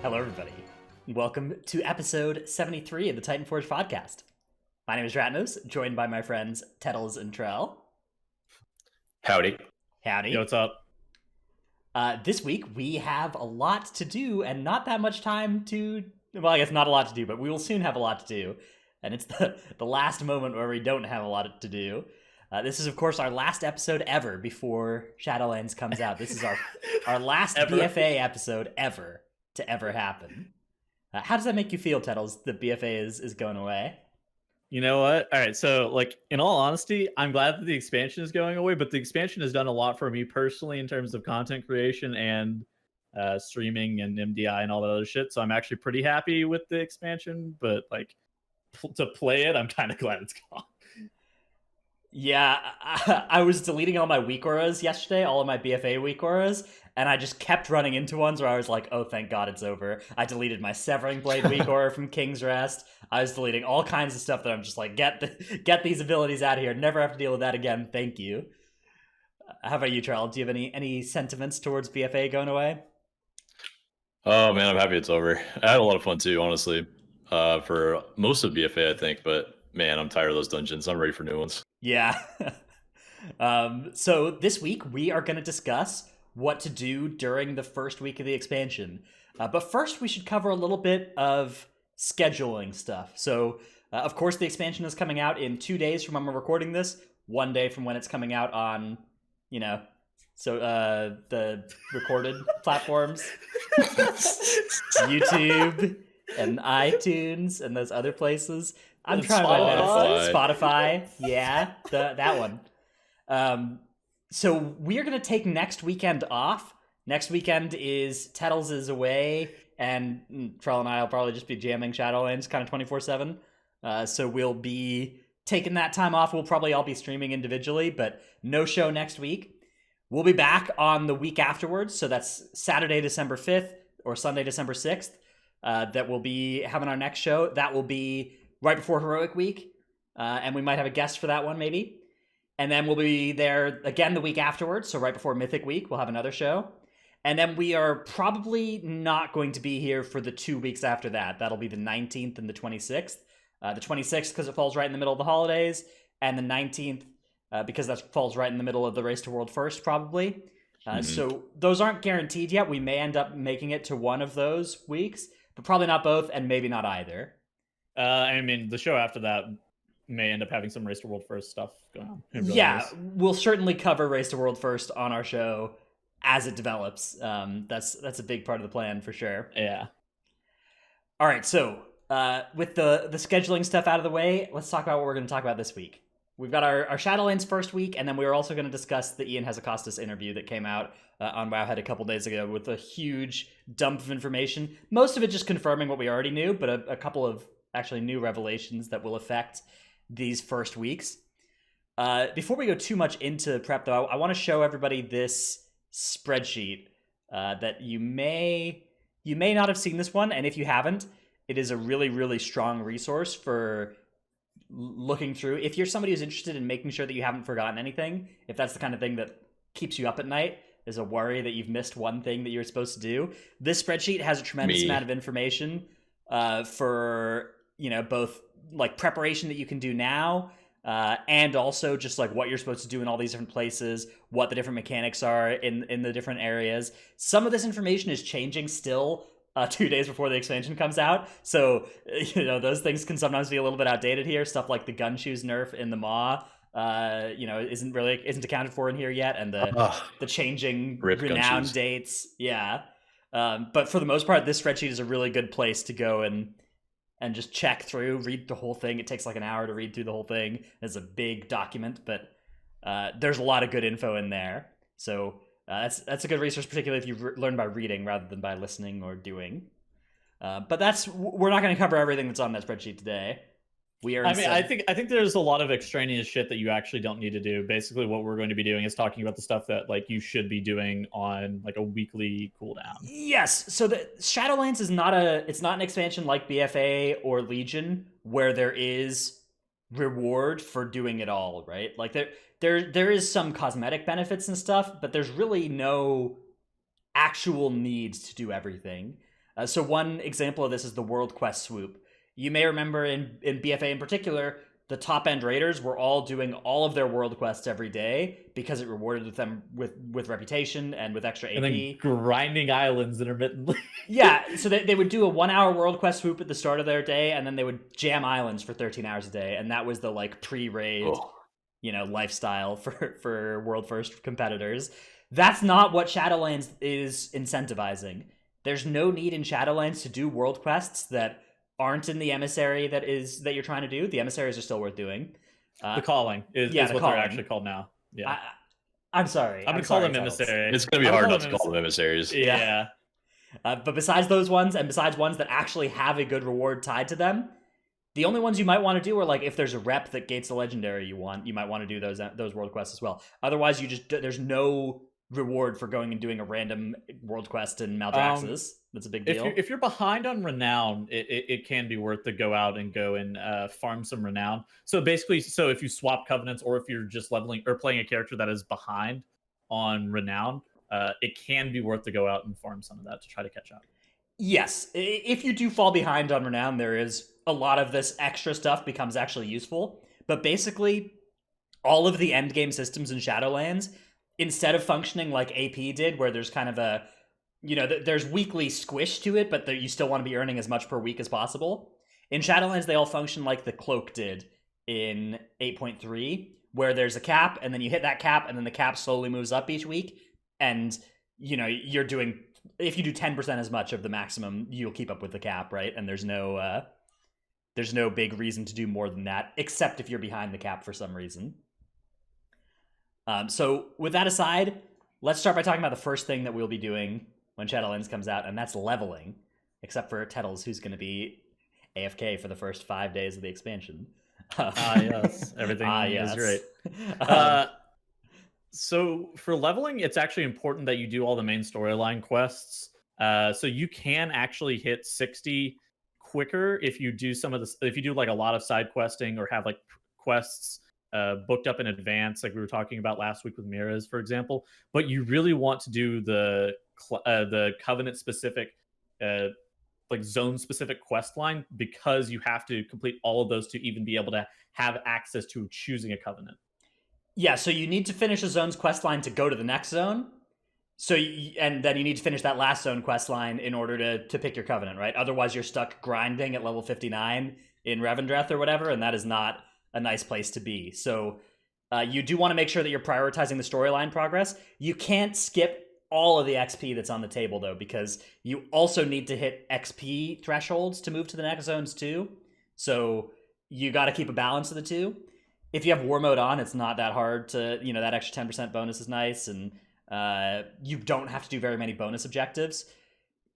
Hello, everybody. Welcome to episode 73 of the Titanforge podcast. My name is Ratnos, joined by my friends Tettles and Trell. Howdy. Howdy. Yo, what's up? This week, we have a lot to do and not that much time to... Well, I guess not a lot to do, but we will soon have a lot to do. And it's the last moment where we don't have a lot to do. This is, of course, our last episode ever before Shadowlands comes out. This is our last BFA episode ever to ever happen. How does that make you feel, Tettles, that BFA is going away? You know what? All right, so like in all honesty, I'm glad that the expansion is going away, but the expansion has done a lot for me personally in terms of content creation and streaming and MDI and all that other shit. So I'm actually pretty happy with the expansion, but like to play it, I'm kind of glad it's gone. Yeah, I was deleting all my weak auras yesterday, all of my BFA weak auras, and I just kept running into ones where I was like, oh, thank God it's over. I deleted my Severing Blade weak aura from King's Rest. I was deleting all kinds of stuff that I'm just like, get these abilities out of here. Never have to deal with that again. Thank you. How about you, Trell? Do you have any sentiments towards BFA going away? Oh man, I'm happy it's over. I had a lot of fun too, honestly, for most of BFA, I think. But man, I'm tired of those dungeons. I'm ready for new ones. Yeah. So this week we are going to discuss what to do during the first week of the expansion. But first we should cover a little bit of scheduling stuff. So of course the expansion is coming out in 2 days from when we're recording this, 1 day from when it's coming out on, the recorded platforms, YouTube and iTunes and those other places. I'm trying my best. Spotify, yeah, that one. So we are going to take next weekend off. Next weekend is Tettles is away, and Trell and I will probably just be jamming Shadowlands kind of 24/7. So we'll be taking that time off. We'll probably all be streaming individually, but no show next week. We'll be back on the week afterwards, so that's Saturday, December 5th, or Sunday, December 6th, that we'll be having our next show. That will be right before Heroic Week, and we might have a guest for that one, maybe. And then we'll be there again the week afterwards, so right before Mythic Week, we'll have another show. And then we are probably not going to be here for the 2 weeks after that. That'll be the 19th and the 26th. The 26th because it falls right in the middle of the holidays, and the 19th because that falls right in the middle of the Race to World First, probably. So those aren't guaranteed yet. We may end up making it to one of those weeks, but probably not both, and maybe not either. I mean, the show after that may end up having some Race to World First stuff going on. Yeah, we'll certainly cover Race to World First on our show as it develops. That's a big part of the plan for sure. Yeah. All right, so with the scheduling stuff out of the way, let's talk about what we're going to talk about this week. We've got our Shadowlands first week, and then we're also going to discuss the Ian Hazacostas interview that came out on Wowhead a couple days ago with a huge dump of information. Most of it just confirming what we already knew, but a couple of actually new revelations that will affect these first weeks. Before we go too much into prep, though, I want to show everybody this spreadsheet that you may not have seen this one, and if you haven't, it is a really, really strong resource for looking through. If you're somebody who's interested in making sure that you haven't forgotten anything, if that's the kind of thing that keeps you up at night, is a worry that you've missed one thing that you're supposed to do, this spreadsheet has a tremendous amount of information for both like preparation that you can do now, and also just like what you're supposed to do in all these different places, what the different mechanics are in the different areas. Some of this information is changing still 2 days before the expansion comes out, so those things can sometimes be a little bit outdated here. Stuff like the gun shoes nerf in the Maw isn't accounted for in here yet, and the changing renown dates. Yeah. But for the most part, this spreadsheet is a really good place to go and just check through, read the whole thing. It takes like an hour to read through the whole thing. It's a big document, but there's a lot of good info in there. So that's a good resource, particularly if you learn by reading rather than by listening or doing. But we're not going to cover everything that's on that spreadsheet today. I think there's a lot of extraneous shit that you actually don't need to do. Basically, what we're going to be doing is talking about the stuff that like you should be doing on like a weekly cooldown. Yes. So the Shadowlands is not an expansion like BFA or Legion where there is reward for doing it all, right? Like there is some cosmetic benefits and stuff, but there's really no actual need to do everything. So one example of this is the World Quest swoop. You may remember in BFA in particular, the top end raiders were all doing all of their world quests every day because it rewarded them with reputation and with extra AP. And then grinding islands intermittently. Yeah, so they would do a 1 hour world quest swoop at the start of their day, and then they would jam islands for 13 hours a day, and that was the like pre-raid, lifestyle for world first competitors. That's not what Shadowlands is incentivizing. There's no need in Shadowlands to do world quests that aren't in the emissary that you're trying to do. The emissaries are still worth doing. The calling is what they're actually called now. Yeah, I'm sorry. I'm gonna call them emissaries. It's gonna be hard not to call them emissaries. Yeah. But besides those ones, and besides ones that actually have a good reward tied to them, the only ones you might want to do are like if there's a rep that gates a legendary you want, you might want to do those world quests as well. Otherwise, there's no reward for going and doing a random world quest in Maldraxxus. That's a big deal. If you're behind on renown, it can be worth to go out and go and farm some renown. So basically, if you swap covenants, or if you're just leveling or playing a character that is behind on renown, it can be worth to go out and farm some of that to try to catch up. Yes, if you do fall behind on renown, there is a lot of this extra stuff becomes actually useful. But basically, all of the end game systems in Shadowlands, instead of functioning like AP did, where there's kind of a, there's weekly squish to it, but you still want to be earning as much per week as possible. In Shadowlands, they all function like the Cloak did in 8.3, where there's a cap, and then you hit that cap, and then the cap slowly moves up each week. And, you're doing, if you do 10% as much of the maximum, you'll keep up with the cap, right? And there's no big reason to do more than that, except if you're behind the cap for some reason. So with that aside, let's start by talking about the first thing that we'll be doing when Shadowlands comes out, and that's leveling, except for Tettles, who's going to be AFK for the first 5 days of the expansion. Yes. Everything is great. So for leveling, it's actually important that you do all the main storyline quests. So you can actually hit 60 quicker if you do if you do like a lot of side questing or have like quests booked up in advance, like we were talking about last week with Mira's, for example. But you really want to do the covenant specific, like zone specific quest line, because you have to complete all of those to even be able to have access to choosing a covenant. Yeah, so you need to finish a zone's quest line to go to the next zone. And then you need to finish that last zone quest line in order to pick your covenant, right? Otherwise, you're stuck grinding at level 59 in Revendreth or whatever, and that is not a nice place to be. So you do want to make sure that you're prioritizing the storyline progress. You can't skip all of the XP that's on the table, though, because you also need to hit XP thresholds to move to the next zones, too. So you got to keep a balance of the two. If you have War Mode on, it's not that hard to, that extra 10% bonus is nice, and you don't have to do very many bonus objectives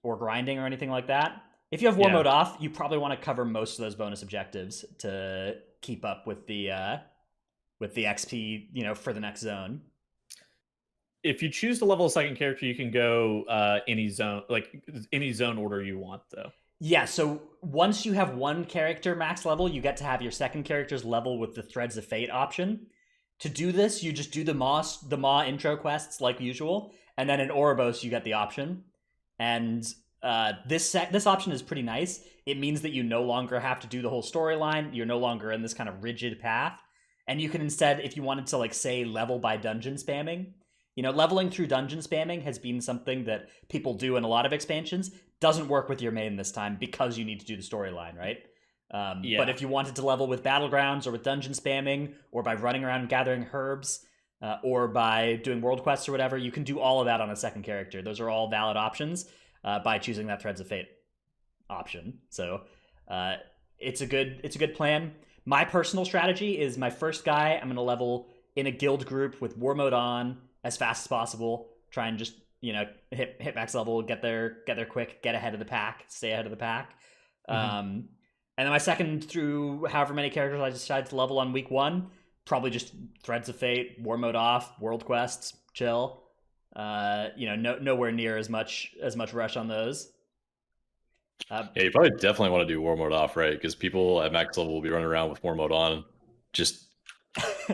or grinding or anything like that. If you have War Mode off, you probably want to cover most of those bonus objectives to keep up with the XP, for the next zone. If you choose to level a second character, you can go any zone order you want, though. Yeah, so once you have one character max level, you get to have your second character's level with the Threads of Fate option. To do this, you just do the Maw intro quests like usual, and then in Ouroboros you get the option. And this option is pretty nice. It means that you no longer have to do the whole storyline. You're no longer in this kind of rigid path, and you can instead, if you wanted to, like, say, level by dungeon spamming. Leveling through dungeon spamming has been something that people do in a lot of expansions. Doesn't work with your main this time because you need to do the storyline, right? But if you wanted to level with Battlegrounds or with dungeon spamming or by running around and gathering herbs or by doing world quests or whatever, you can do all of that on a second character. Those are all valid options by choosing that Threads of Fate option. So it's a good plan. My personal strategy is my first guy, I'm going to level in a guild group with War Mode on as fast as possible. Try and just, hit max level, get there quick, get ahead of the pack, stay ahead of the pack. Mm-hmm. And then my second through however many characters I decided to level on week 1, probably just Threads of Fate, War Mode off, world quests, chill. Nowhere near as much rush on those. You probably definitely want to do War Mode off, right? Because people at max level will be running around with War Mode on, just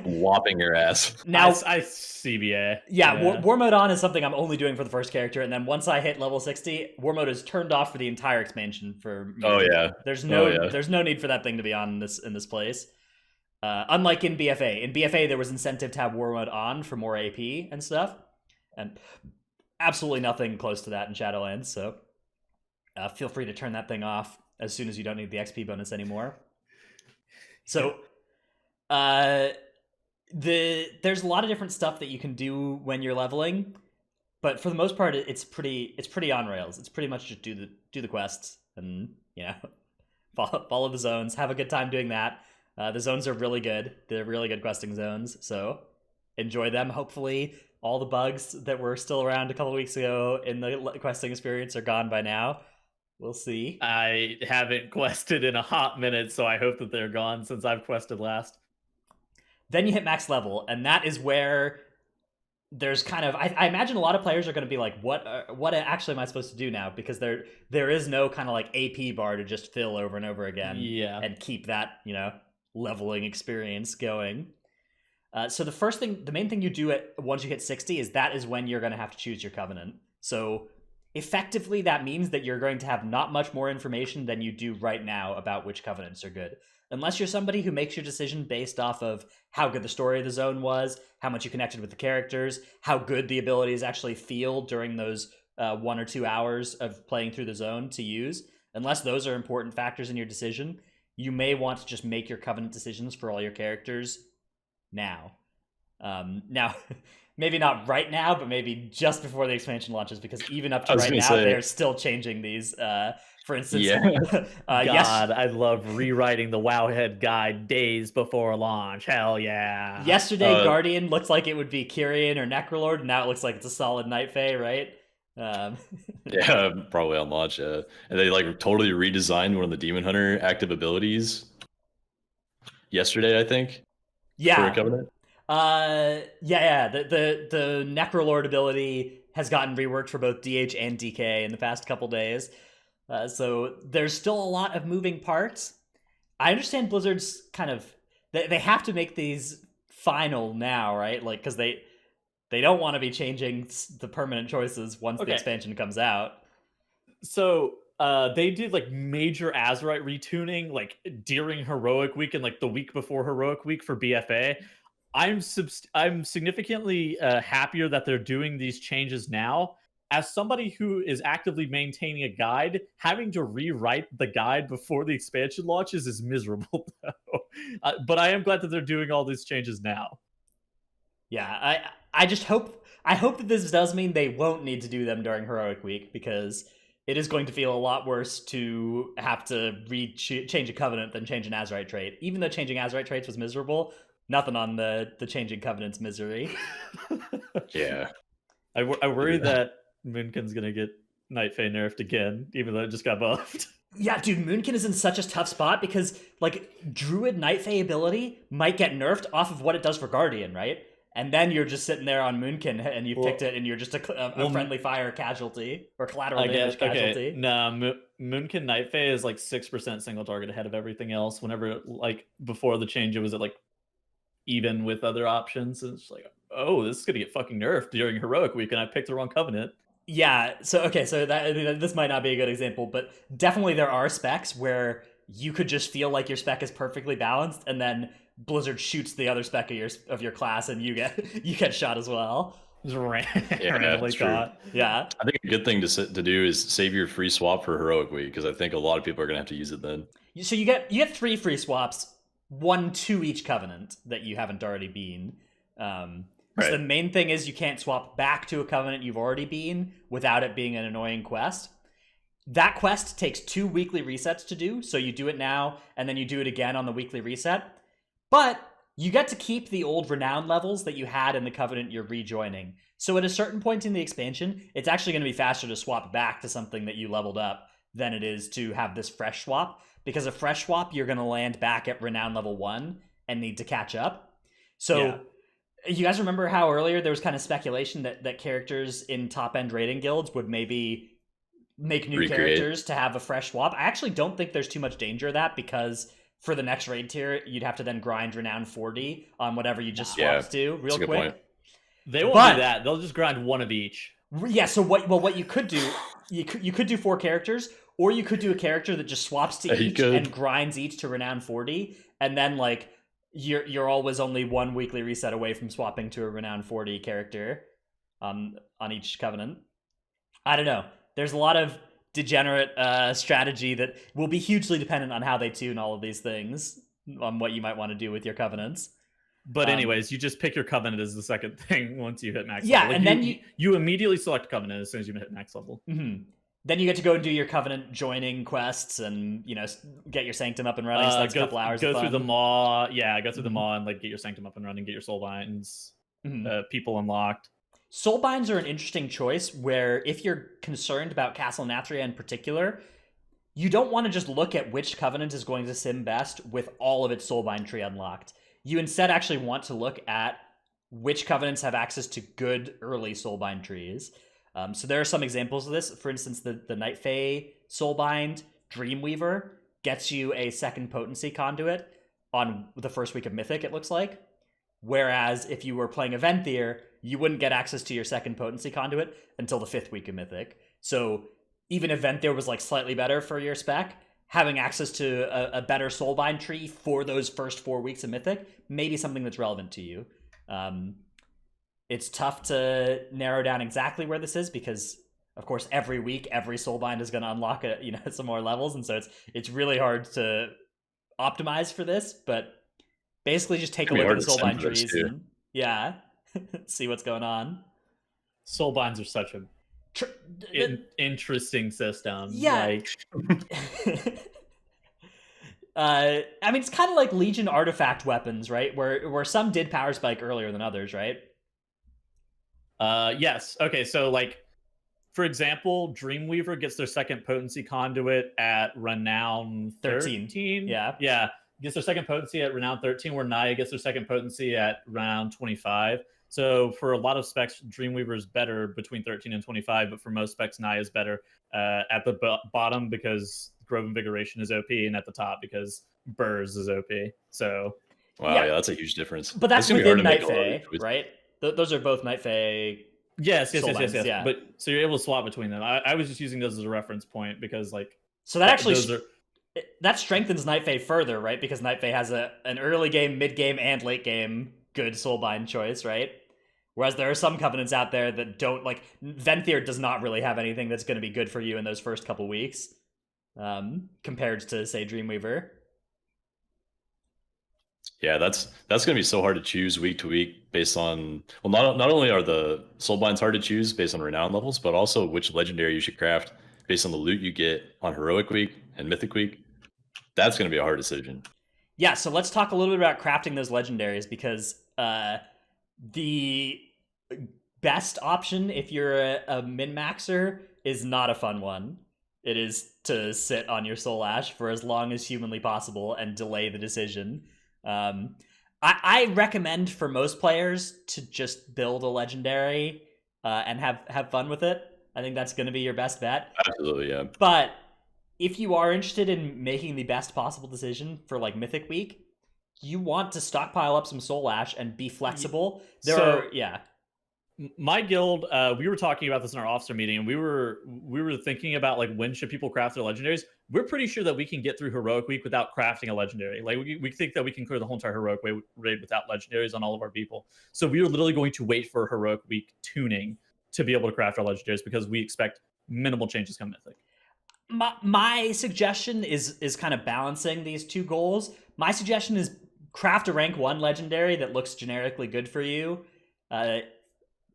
whopping your ass. Now, I CBA. War mode on is something I'm only doing for the first character, and then once I hit level 60, war mode is turned off for the entire expansion for me. Oh yeah. There's Oh, yeah. there's no need for that thing to be on in this place. Unlike in BFA. In BFA, there was incentive to have war mode on for more AP and stuff, and absolutely nothing close to that in Shadowlands. So feel free to turn that thing off as soon as you don't need the XP bonus anymore. So, there's a lot of different stuff that you can do when you're leveling, but for the most part, it's pretty on rails. It's pretty much just do the quests and follow the zones. Have a good time doing that. The zones are really good. They're really good questing zones, so enjoy them. Hopefully, all the bugs that were still around a couple weeks ago in the questing experience are gone by now. We'll see. I haven't quested in a hot minute, so I hope that they're gone since I've quested last. Then you hit max level, and that is where there's kind of I imagine a lot of players are going to be like, what actually am I supposed to do now? Because there is no kind of like AP bar to just fill over and over again, and keep that leveling experience going. So the main thing you do once you hit 60 is when you're going to have to choose your covenant. So effectively, that means that you're going to have not much more information than you do right now about which covenants are good. Unless you're somebody who makes your decision based off of how good the story of the zone was, how much you connected with the characters, how good the abilities actually feel during those 1 or 2 hours of playing through the zone to use. Unless those are important factors in your decision, you may want to just make your covenant decisions for all your characters now. Now, maybe not right now, but maybe just before the expansion launches, because even up to right now, they're still changing these. For instance, God, I love rewriting the Wowhead guide days before launch. Hell yeah! Yesterday, Guardian looked like it would be Kyrian or Necrolord, and now it looks like it's a solid Night Fae, right? Yeah, probably on launch. Yeah, and they like totally redesigned one of the Demon Hunter active abilities yesterday, I think. Yeah. For a covenant. Yeah. The Necrolord ability has gotten reworked for both DH and DK in the past couple days. So there's still a lot of moving parts. I understand Blizzard's kind of they have to make these final now, right? Like, because they don't want to be changing the permanent choices once the expansion comes out. So they did like major Azerite retuning like during Heroic Week and like the week before Heroic Week for BFA. I'm significantly happier that they're doing these changes now. As somebody who is actively maintaining a guide, having to rewrite the guide before the expansion launches is miserable, though. But I am glad that they're doing all these changes now. Yeah, I just hope that this does mean they won't need to do them during Heroic Week, because it is going to feel a lot worse to have to change a covenant than change an Azerite trait. Even though changing Azerite traits was miserable, nothing on the changing covenant's misery. Yeah. I worry that Moonkin's gonna get Night Fae nerfed again, even though it just got buffed. Yeah, dude, Moonkin is in such a tough spot because, like, Druid Night Fae ability might get nerfed off of what it does for Guardian, right? And then you're just sitting there on Moonkin and you picked it and you're just a friendly fire casualty or collateral damage casualty. Okay. Nah, Moonkin Night Fae is like 6% single target ahead of everything else. Whenever, like, before the change, it was at like even with other options. And it's like, oh, this is gonna get fucking nerfed during Heroic Week, and I picked the wrong covenant. Yeah, so this might not be a good example, but definitely there are specs where you could just feel like your spec is perfectly balanced, and then Blizzard shoots the other spec of your class, and you get shot as well. Just randomly caught. Yeah, I think a good thing to do is save your free swap for Heroic Week, because I think a lot of people are gonna have to use it then. So you get 3 free swaps, 1 to each covenant that you haven't already been. Right. So the main thing is you can't swap back to a covenant you've already been without it being an annoying quest. That quest takes 2 weekly resets to do, so you do it now, and then you do it again on the weekly reset. But you get to keep the old renown levels that you had in the covenant you're rejoining. So at a certain point in the expansion, it's actually going to be faster to swap back to something that you leveled up than it is to have this fresh swap. Because a fresh swap, you're going to land back at renown level 1 and need to catch up. So... Yeah. You guys remember how earlier there was kind of speculation that characters in top-end raiding guilds would maybe make new characters to have a fresh swap? I actually don't think there's too much danger of that, because for the next raid tier, you'd have to then grind renown 40 on whatever you just Yeah, swapped to real that's a good quick. point. They won't But- do that. They'll just grind one of each. Yeah, so what you could do, you could do 4 characters, or you could do a character that just swaps to Yeah, you each could. and grinds each to renown 40, and then like you're always only 1 weekly reset away from swapping to a renown 40 character on each covenant. I don't know. There's a lot of degenerate strategy that will be hugely dependent on how they tune all of these things, on what you might want to do with your covenants. But anyways, you just pick your covenant as the second thing once you hit max Yeah, level. Like, and then you immediately select covenant as soon as you hit max level. Mm-hmm. Then you get to go and do your covenant joining quests and, you know, get your sanctum up and running. So that's a couple hours. Go of through fun. the maw. Yeah, go through the maw and like get your sanctum up and running, get your soul binds, people unlocked. Soulbinds are an interesting choice where if you're concerned about Castle Nathria in particular, you don't want to just look at which covenant is going to sim best with all of its Soulbind tree unlocked. You instead actually want to look at which covenants have access to good early Soulbind trees. So there are some examples of this. For instance, the Night Fae Soulbind Dreamweaver gets you a second potency conduit on the first week of Mythic, it looks like. Whereas if you were playing Eventhier, you wouldn't get access to your second potency conduit until the 5th week of Mythic. So even if Eventhier was like slightly better for your spec, having access to a better Soulbind tree for those first 4 weeks of Mythic may be something that's relevant to you. It's tough to narrow down exactly where this is because, of course, every week every Soulbind is going to unlock some more levels, and so it's really hard to optimize for this. But basically, just take a look at the Soulbind trees and see what's going on. Soulbinds are such a interesting system. Yeah. I mean, it's kind of like Legion artifact weapons, right? Where some did power spike earlier than others, right? Yes. Okay, so like, for example, Dreamweaver gets their second potency conduit at Renown 13. Yeah. Gets their second potency at Renown 13, where Naya gets their second potency at round 25. So for a lot of specs, Dreamweaver is better between 13 and 25, but for most specs, Naya is better at the bottom because Grove Invigoration is OP, and at the top because Burrs is OP. So wow, yeah, that's a huge difference. But that's within Night Fae, right? Those are both Night Fae. Yes. Yeah. But so you're able to swap between them. I was just using those as a reference point because like. So that actually that strengthens Night Fae further, right? Because Night Fae has an early game, mid game, and late game good Soulbind choice, right? Whereas there are some covenants out there that don't, like Venthier does not really have anything that's going to be good for you in those first couple weeks, compared to say Dreamweaver. Yeah, that's going to be so hard to choose week to week based on, well, not only are the Soulbinds hard to choose based on renown levels, but also which legendary you should craft based on the loot you get on Heroic Week and Mythic Week. That's going to be a hard decision. Yeah, so let's talk a little bit about crafting those legendaries, because the best option if you're a min-maxer is not a fun one. It is to sit on your Soul Ash for as long as humanly possible and delay the decision. I recommend for most players to just build a legendary and have fun with it. I think that's going to be your best bet. Absolutely, yeah. But if you are interested in making the best possible decision for like Mythic Week, you want to stockpile up some Soul Ash and be flexible. My guild, we were talking about this in our officer meeting, and we were thinking about like when should people craft their legendaries. We're pretty sure that we can get through Heroic Week without crafting a legendary. Like we think that we can clear the whole entire Heroic raid without legendaries on all of our people. So we are literally going to wait for Heroic Week tuning to be able to craft our legendaries because we expect minimal changes come Mythic. My suggestion is kind of balancing these two goals. My suggestion is craft a rank 1 legendary that looks generically good for you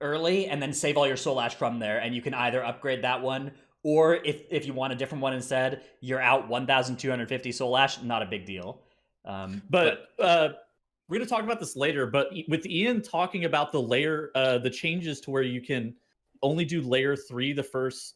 early, and then save all your Soul Ash from there, and you can either upgrade that one, or if you want a different one instead, you're out 1,250 Soul Ash, not a big deal. But we're going to talk about this later, but with Ian talking about the changes to where you can only do layer 3 the first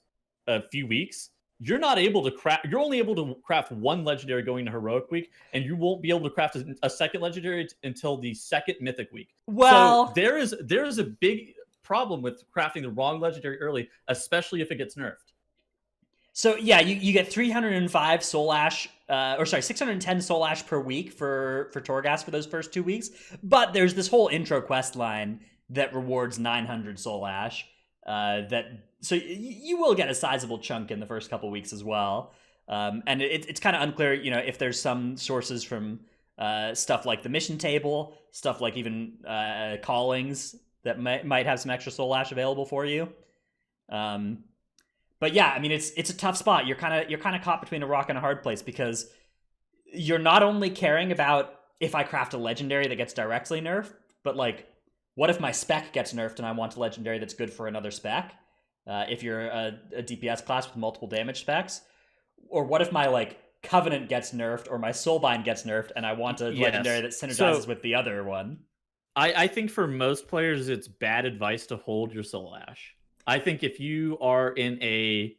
few weeks, you're not able to craft. You're only able to craft one legendary going to Heroic Week, and you won't be able to craft a second legendary until the second Mythic Week. Well, so there is a big problem with crafting the wrong legendary early, especially if it gets nerfed. So yeah, you get 305 soul ash, 610 soul ash per week for Torghast for those first 2 weeks. But there's this whole intro quest line that rewards 900 soul ash. You will get a sizable chunk in the first couple weeks as well. And it's kind of unclear, if there's some sources from stuff like the mission table, stuff like even callings that might have some extra soul ash available for you. But yeah, I mean, it's a tough spot. You're kind of caught between a rock and a hard place, because you're not only caring about if I craft a legendary that gets directly nerfed, but like, what if my spec gets nerfed and I want a legendary that's good for another spec? If you're a DPS class with multiple damage specs, or what if my like Covenant gets nerfed or my Soulbind gets nerfed and I want a legendary that synergizes with the other one? I think for most players, it's bad advice to hold your Soul Ash. I think if you are in a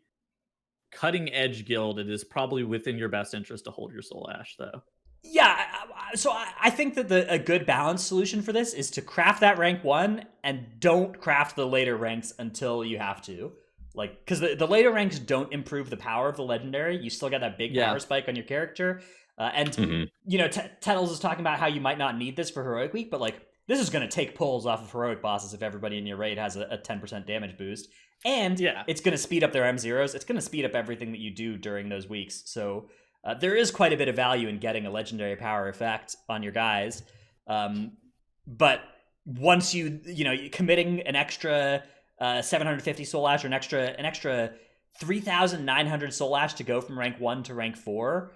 cutting edge guild, it is probably within your best interest to hold your Soul Ash, though. Yeah, so I think that a good balanced solution for this is to craft that rank 1 and don't craft the later ranks until you have to. Like, because the later ranks don't improve the power of the legendary. You still get that big power spike on your character. Tettles is talking about how you might not need this for Heroic Week, but like, this is going to take pulls off of heroic bosses if everybody in your raid has a 10% damage boost. And it's going to speed up their M0s. It's going to speed up everything that you do during those weeks. So there is quite a bit of value in getting a legendary power effect on your guys. But once committing an extra 750 soul ash or an extra 3,900 soul ash to go from rank 1 to rank 4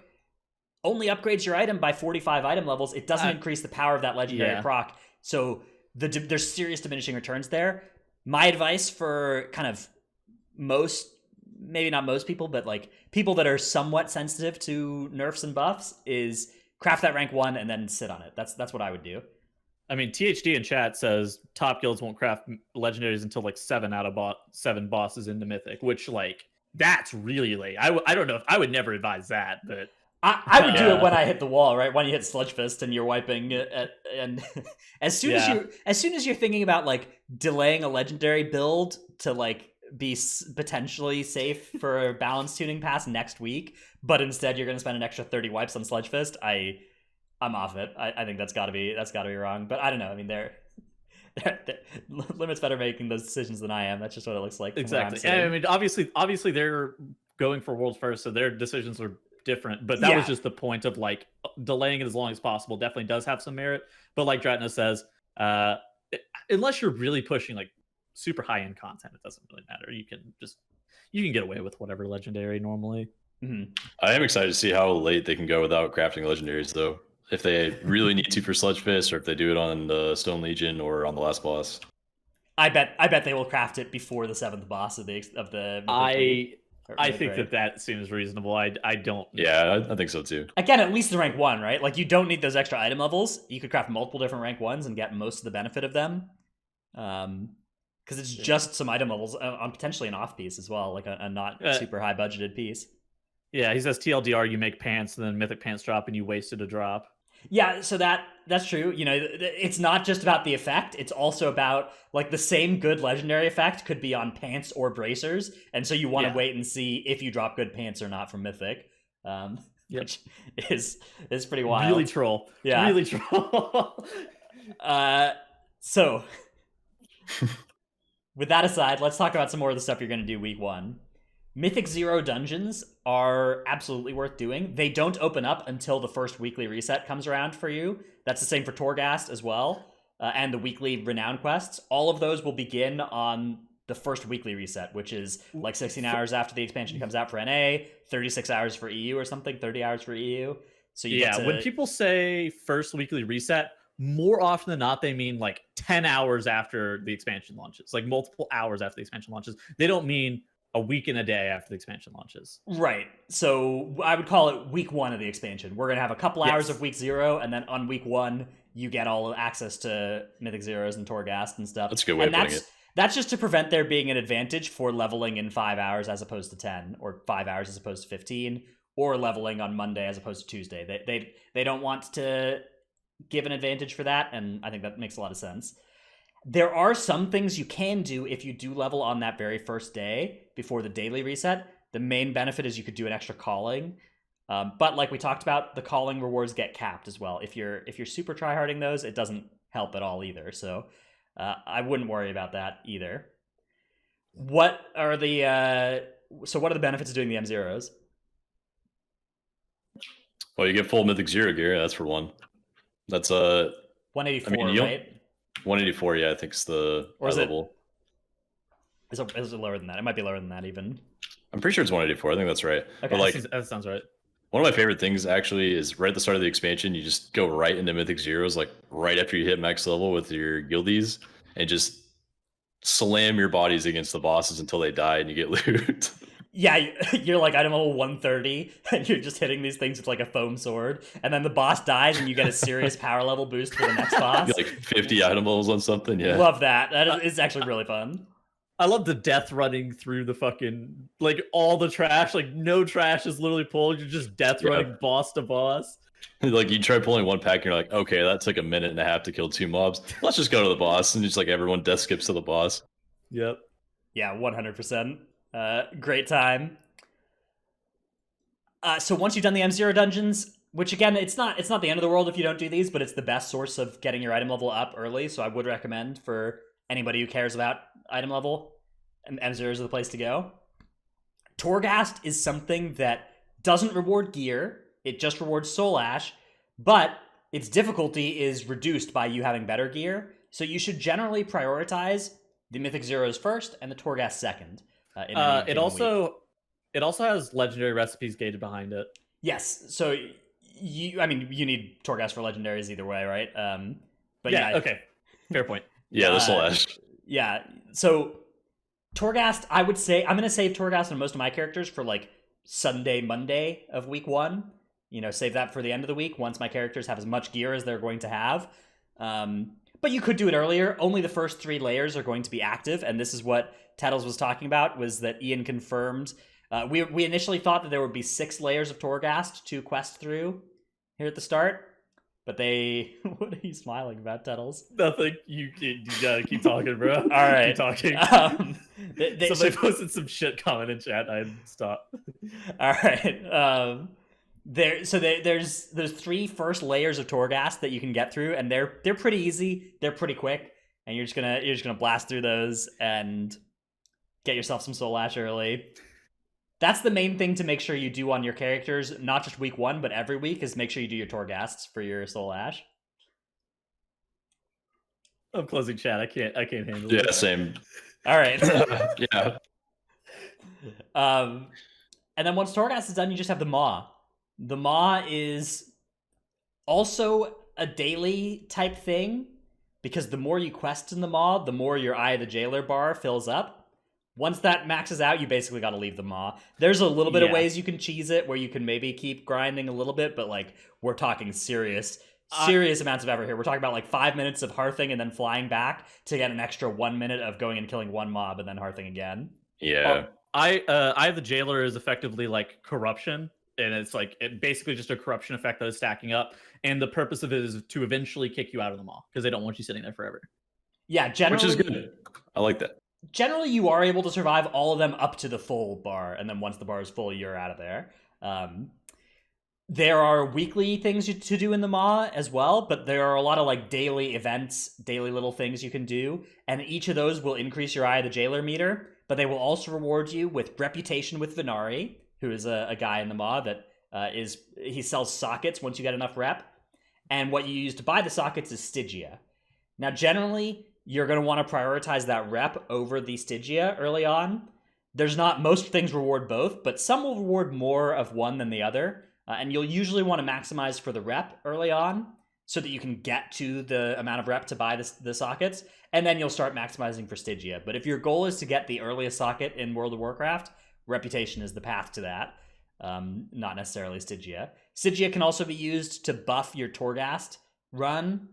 only upgrades your item by 45 item levels. It doesn't increase the power of that legendary proc. So there's serious diminishing returns there. My advice for kind of maybe not most people, but like people that are somewhat sensitive to nerfs and buffs is craft that rank 1 and then sit on it. That's what I would do. I mean, THD in chat says top guilds won't craft legendaries until like 7 out of 7 bosses into Mythic, which like that's really late. I don't know if I would never advise that, but I would do it when I hit the wall, right? When you hit Sludge Fist and you're wiping it, and as soon as you're thinking about like delaying a legendary build to like be potentially safe for a balance tuning pass next week, but instead you're going to spend an extra 30 wipes on Sludge Fist, I'm off it. I think that's got to be wrong. But I don't know. I mean, Limit's better making those decisions than I am. That's just what it looks like. Exactly. I mean, obviously they're going for world first, so their decisions are different, but that was just the point of like delaying it as long as possible. Definitely does have some merit, but like Dratna says, unless you're really pushing like super high end content, it doesn't really matter. You can get away with whatever legendary normally. Mm-hmm. I am excited to see how late they can go without crafting legendaries, though. If they really need to for Sludge Fist, or if they do it on the Stone Legion or on the last boss. I bet they will craft it before the 7th boss of the. I think that seems reasonable. I don't. Yeah, I think so too. Again, at least the rank 1, right? Like, you don't need those extra item levels. You could craft multiple different rank 1s and get most of the benefit of them. Because it's just some item levels on potentially an off piece as well, like a not super high budgeted piece. Yeah, he says TLDR, you make pants, and then Mythic Pants drop, and you wasted a drop. Yeah, so that's true. It's not just about the effect. It's also about, like, the same good legendary effect could be on pants or bracers, and so you want to wait and see if you drop good pants or not from Mythic, which is pretty wild. Really troll. Yeah. Really troll. So, with that aside, let's talk about some more of the stuff you're going to do week 1. Mythic 0 dungeons are absolutely worth doing. They don't open up until the first weekly reset comes around for you. That's the same for Torghast as well, and the weekly Renown quests. All of those will begin on the first weekly reset, which is like 16 hours after the expansion comes out for NA, 36 hours for EU or something, 30 hours for EU. So when people say first weekly reset, more often than not, they mean like 10 hours after the expansion launches, like multiple hours after the expansion launches. They don't mean a week and a day after the expansion launches. Right. So I would call it week 1 of the expansion. We're going to have a couple hours of week 0, and then on week 1, you get all access to Mythic Zeros and Torghast and stuff. That's a good way of putting it. That's just to prevent there being an advantage for leveling in 5 hours as opposed to 10, or 5 hours as opposed to 15, or leveling on Monday as opposed to Tuesday. They don't want to give an advantage for that, and I think that makes a lot of sense. There are some things you can do if you do level on that very first day before the daily reset The main benefit is you could do an extra calling. But like we talked about, the calling rewards get capped as well. If you're super tryharding those, it doesn't help at all either. So I wouldn't worry about that either. What are the benefits of doing the M0s? Well, you get full Mythic Zero gear. That's for one. That's 184, right? 184. Yeah, I think it's the Or is high it- level. Is it lower than that? It might be lower than that even. I'm pretty sure it's 184. I think that's right. Okay. But like, That sounds right. one of my favorite things actually is right at the start of the expansion, you just go right into Mythic Zeros, like right after you hit max level with your guildies, and just slam your bodies against the bosses until they die and you get loot. Yeah, you're like item level 130, and you're just hitting these things with like a foam sword, and then the boss dies, and you get a serious power level boost for the next boss. Like 50 item levels on something. Yeah. Love that. That is actually really fun. I love the death running through the fucking, like, all the trash. Like, no trash is literally pulled. You're just death running boss to boss. Like, you try pulling one pack and you're like, okay, that took a minute and a half to kill 2 mobs. Let's just go to the boss. And just like everyone death skips to the boss. Yep. Yeah, 100%. Great time. So once you've done the M0 dungeons, which again, it's not the end of the world if you don't do these, but it's the best source of getting your item level up early. So I would recommend for anybody who cares about item level, M0 is the place to go. Torghast is something that doesn't reward gear. It just rewards Soul Ash, but its difficulty is reduced by you having better gear. So you should generally prioritize the Mythic Zeros first and the Torghast second. It also has legendary recipes gated behind it. Yes, so you need Torghast for legendaries either way, right? But yeah, okay, fair point. Yeah, the Soul Ash. Yeah, so Torghast, I would say I'm gonna save Torghast on most of my characters for like Sunday, Monday of week 1. You know, save that for the end of the week once my characters have as much gear as they're going to have. But you could do it earlier. Only the first 3 layers are going to be active, and this is what Tettles was talking about, was that Ian confirmed. We initially thought that there would be 6 layers of Torghast to quest through here at the start, but they... What are you smiling about, Tettles? Nothing. You gotta keep talking, bro. All right. Keep talking. Somebody posted some shit comment in chat. I stop. All right. There's 3 first layers of Torghast that you can get through, and they're pretty easy. They're pretty quick, and you're just gonna blast through those and get yourself some Soul Ash early. That's the main thing to make sure you do on your characters, not just week 1, but every week, is make sure you do your Torghasts for your Soul Ash. I'm closing chat. I can't handle it. Yeah, same. All right. Yeah. And then once Torghast is done, you just have the Maw. The Maw is also a daily type thing, because the more you quest in the Maw, the more your Eye of the Jailer bar fills up. Once that maxes out, you basically got to leave the Maw. There's a little bit of ways you can cheese it, where you can maybe keep grinding a little bit, but like, we're talking serious amounts of effort here. We're talking about like 5 minutes of hearthing and then flying back to get an extra 1 minute of going and killing 1 mob and then hearthing again. Yeah. Eye of the Jailer is effectively like corruption, and it's like basically just a corruption effect that is stacking up. And the purpose of it is to eventually kick you out of the Maw, because they don't want you sitting there forever. Yeah, generally, which is good. I like that. Generally, you are able to survive all of them up to the full bar, and then once the bar is full, you're out of there. There are weekly things to do in the Maw as well, but there are a lot of like daily events, daily little things you can do, and each of those will increase your Eye of the Jailer meter, but they will also reward you with Reputation with Venari, who is a guy in the Maw that he sells sockets once you get enough rep, and what you use to buy the sockets is Stygia. Now, generally, you're going to want to prioritize that rep over the Stygia early on. Most things reward both, but some will reward more of one than the other. And you'll usually want to maximize for the rep early on so that you can get to the amount of rep to buy the sockets. And then you'll start maximizing for Stygia. But if your goal is to get the earliest socket in World of Warcraft, Reputation is the path to that. Not necessarily Stygia. Stygia can also be used to buff your Torghast run.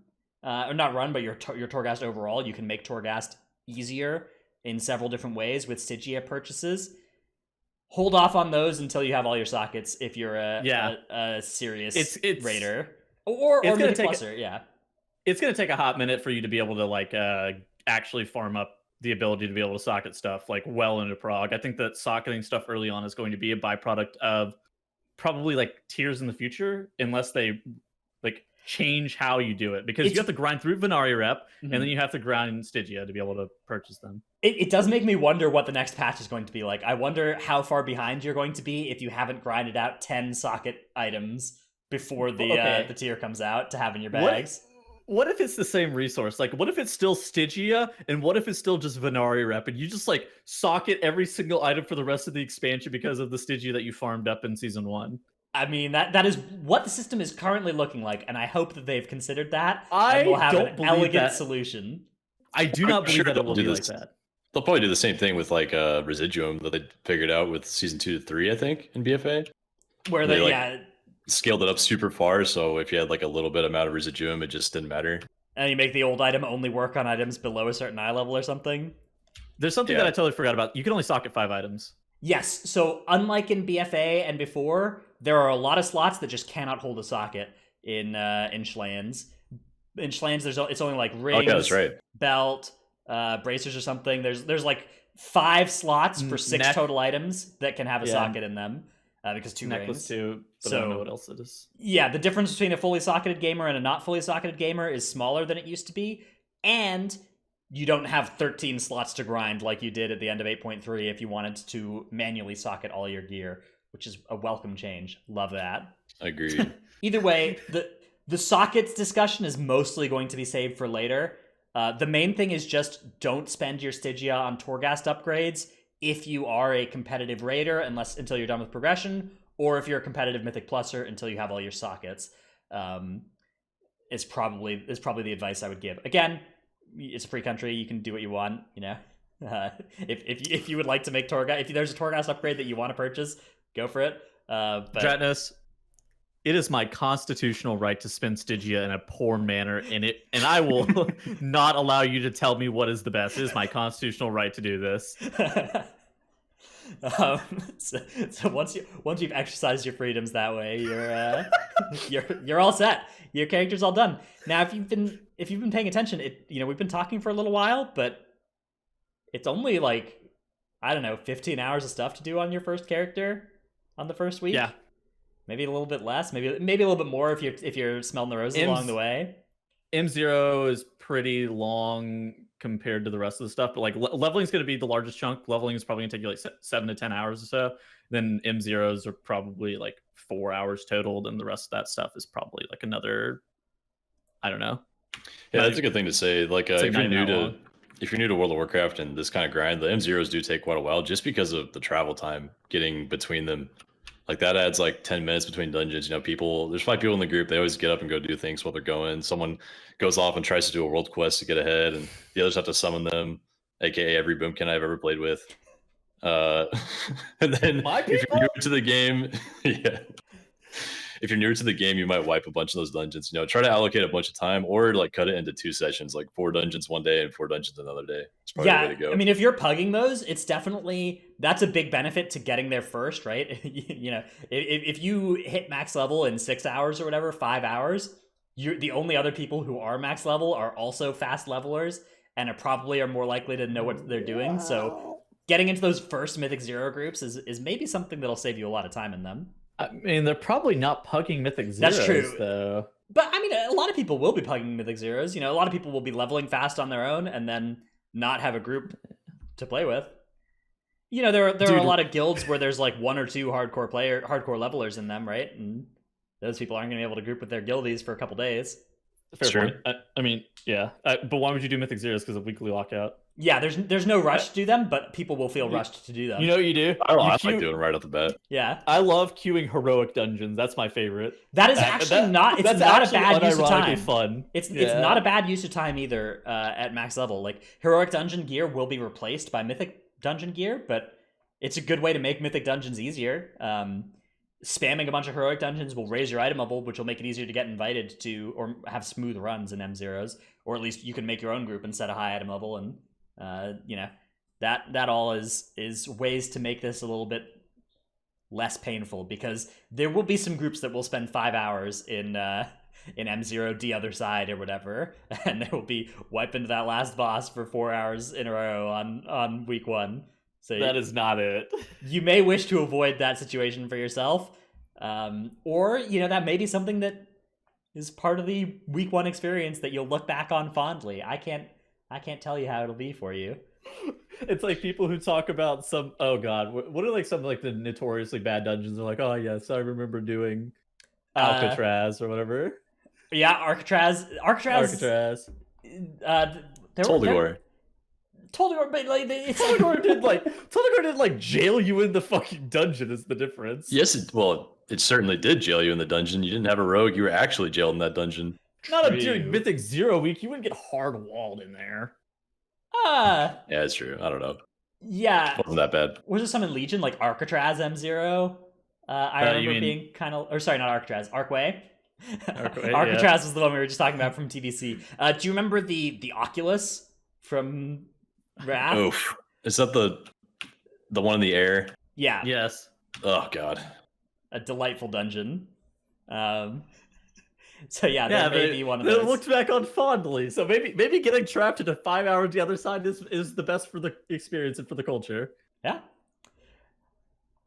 Or not run, but your Torghast overall. You can make Torghast easier in several different ways with Stygia purchases. Hold off on those until you have all your sockets if you're a serious raider. Or Mythic Pluser, yeah. It's going to take a hot minute for you to be able to like actually farm up the ability to be able to socket stuff like well into prog. I think that socketing stuff early on is going to be a byproduct of probably like tiers in the future, unless they like change how you do it, because you have to grind through Venari rep, and then you have to grind Stygia to be able to purchase them. It does make me wonder what the next patch is going to be like. I wonder how far behind you're going to be if you haven't grinded out 10 socket items before the tier comes out to have in your bags. What if it's the same resource? Like, what if it's still Stygia, and what if it's still just Venari rep, and you just like socket every single item for the rest of the expansion because of the Stygia that you farmed up in Season 1? I mean, that is what the system is currently looking like, and I hope that they've considered that. I and we'll have don't an believe elegant that. solution. I do not believe that it will be like that. They'll probably do the same thing with like Residuum that they figured out with Season 2 to 3, I think, in BFA. Where they scaled it up super far, so if you had like a little bit amount of Residuum, it just didn't matter. And you make the old item only work on items below a certain eye level or something. There's something that I totally forgot about. You can only socket 5 items. Yes, so unlike in BFA and before, there are a lot of slots that just cannot hold a socket in Shadowlands. In Shadowlands, it's only like rings, that's right. belt, bracers or something. There's like 5 slots for 6 total items that can have a socket in them, because 2 necklace rings. Too, but I don't know what else it is. Yeah, the difference between a fully socketed gamer and a not fully socketed gamer is smaller than it used to be, and you don't have 13 slots to grind like you did at the end of 8.3 if you wanted to manually socket all your gear, which is a welcome change. Love that. Agreed. Either way, the sockets discussion is mostly going to be saved for later. The main thing is just don't spend your Stygia on Torghast upgrades if you are a competitive raider, until you're done with progression, or if you're a competitive Mythic Pluser until you have all your sockets. Is probably the advice I would give. Again, it's a free country. You can do what you want. If you would like to make Torghast, if there's a Torghast upgrade that you want to purchase, go for it. Dratnus, it is my constitutional right to spend Stygia in a poor manner, and I will not allow you to tell me what is the best. It is my constitutional right to do this. So once you've exercised your freedoms that way, you're all set. Your character's all done. Now, if you've been paying attention, we've been talking for a little while, but it's only like, I don't know, 15 hours of stuff to do on your first character on the first week. Yeah, maybe a little bit less, maybe a little bit more if you're smelling the roses along the way. M0 is pretty long compared to the rest of the stuff, but like leveling is going to be the largest chunk. Leveling is probably going to take you like 7 to 10 hours or so. Then M0s are probably like 4 hours total. Then the rest of that stuff is probably like another, I don't know. Yeah, that's a good thing to say. Like if you're new to World of Warcraft and this kind of grind, the M0s do take quite a while just because of the travel time getting between them. Like that adds like 10 minutes between dungeons. There's probably people in the group, they always get up and go do things while they're going. Someone goes off and tries to do a world quest to get ahead, and the others have to summon them, aka every boomkin I've ever played with. And then if you're new to the game, if you're newer to the game, you might wipe a bunch of those dungeons. Try to allocate a bunch of time, or like cut it into 2 sessions, like 4 dungeons one day and 4 dungeons another day. It's probably the way to go. I mean, if you're pugging those, that's a big benefit to getting there first, right? If you hit max level in 6 hours or whatever, 5 hours, the only other people who are max level are also fast levelers and are more likely to know what they're doing. So getting into those first Mythic Zero groups is maybe something that'll save you a lot of time in them. I mean, they're probably not pugging Mythic Zeros. That's true, though. But I mean, a lot of people will be pugging Mythic Zeros. A lot of people will be leveling fast on their own and then not have a group to play with. There are a lot of guilds where there's like 1 or 2 hardcore levelers in them, right? And those people aren't going to be able to group with their guildies for a couple days. Fair point. I mean, yeah. But why would you do Mythic Zeros? Because of weekly lockout. Yeah, there's no rush to do them, but people will feel rushed to do them. You know what you do? I like doing them right off the bat. Yeah. I love queuing heroic dungeons. That's my favorite. That is actually not a bad use of time. Fun. It's not a bad use of time either at max level. Like, heroic dungeon gear will be replaced by mythic dungeon gear, but it's a good way to make mythic dungeons easier. Spamming a bunch of heroic dungeons will raise your item level, which will make it easier to get invited to or have smooth runs in M0s, or at least you can make your own group and set a high item level, and that all is ways to make this a little bit less painful, because there will be some groups that will spend 5 hours in in M0 the other side or whatever, and they will be wiped into that last boss for 4 hours in a row on week 1. So That is not it. you may wish to avoid that situation for yourself, or that may be something that is part of the week 1 experience that you'll look back on fondly. I can't tell you how it'll be for you. It's like people who talk about some. Oh God, what are like some like the notoriously bad dungeons? Are like, oh yes, I remember doing Alcatraz or whatever. Yeah, Alcatraz. Toldegor. Toldegor, but like Toldegor did like jail you in the fucking dungeon. Is the difference? Yes, it certainly did jail you in the dungeon. You didn't have a rogue. You were actually jailed in that dungeon. Not during Mythic 0 week. You wouldn't get hard walled in there. Yeah, it's true. I don't know. Yeah. It wasn't that bad. Was there some in Legion, like Alcatraz M0? I remember being kind of... Or sorry, not Alcatraz. Arcway? Alcatraz was the one we were just talking about from TBC. Do you remember the Oculus from Wrath? Oof. Is that the one in the air? Yeah. Yes. Oh, God. A delightful dungeon. So yeah, that may be one of those. They looked back on fondly. So maybe getting trapped into 5 hours the other side is the best for the experience and for the culture. Yeah.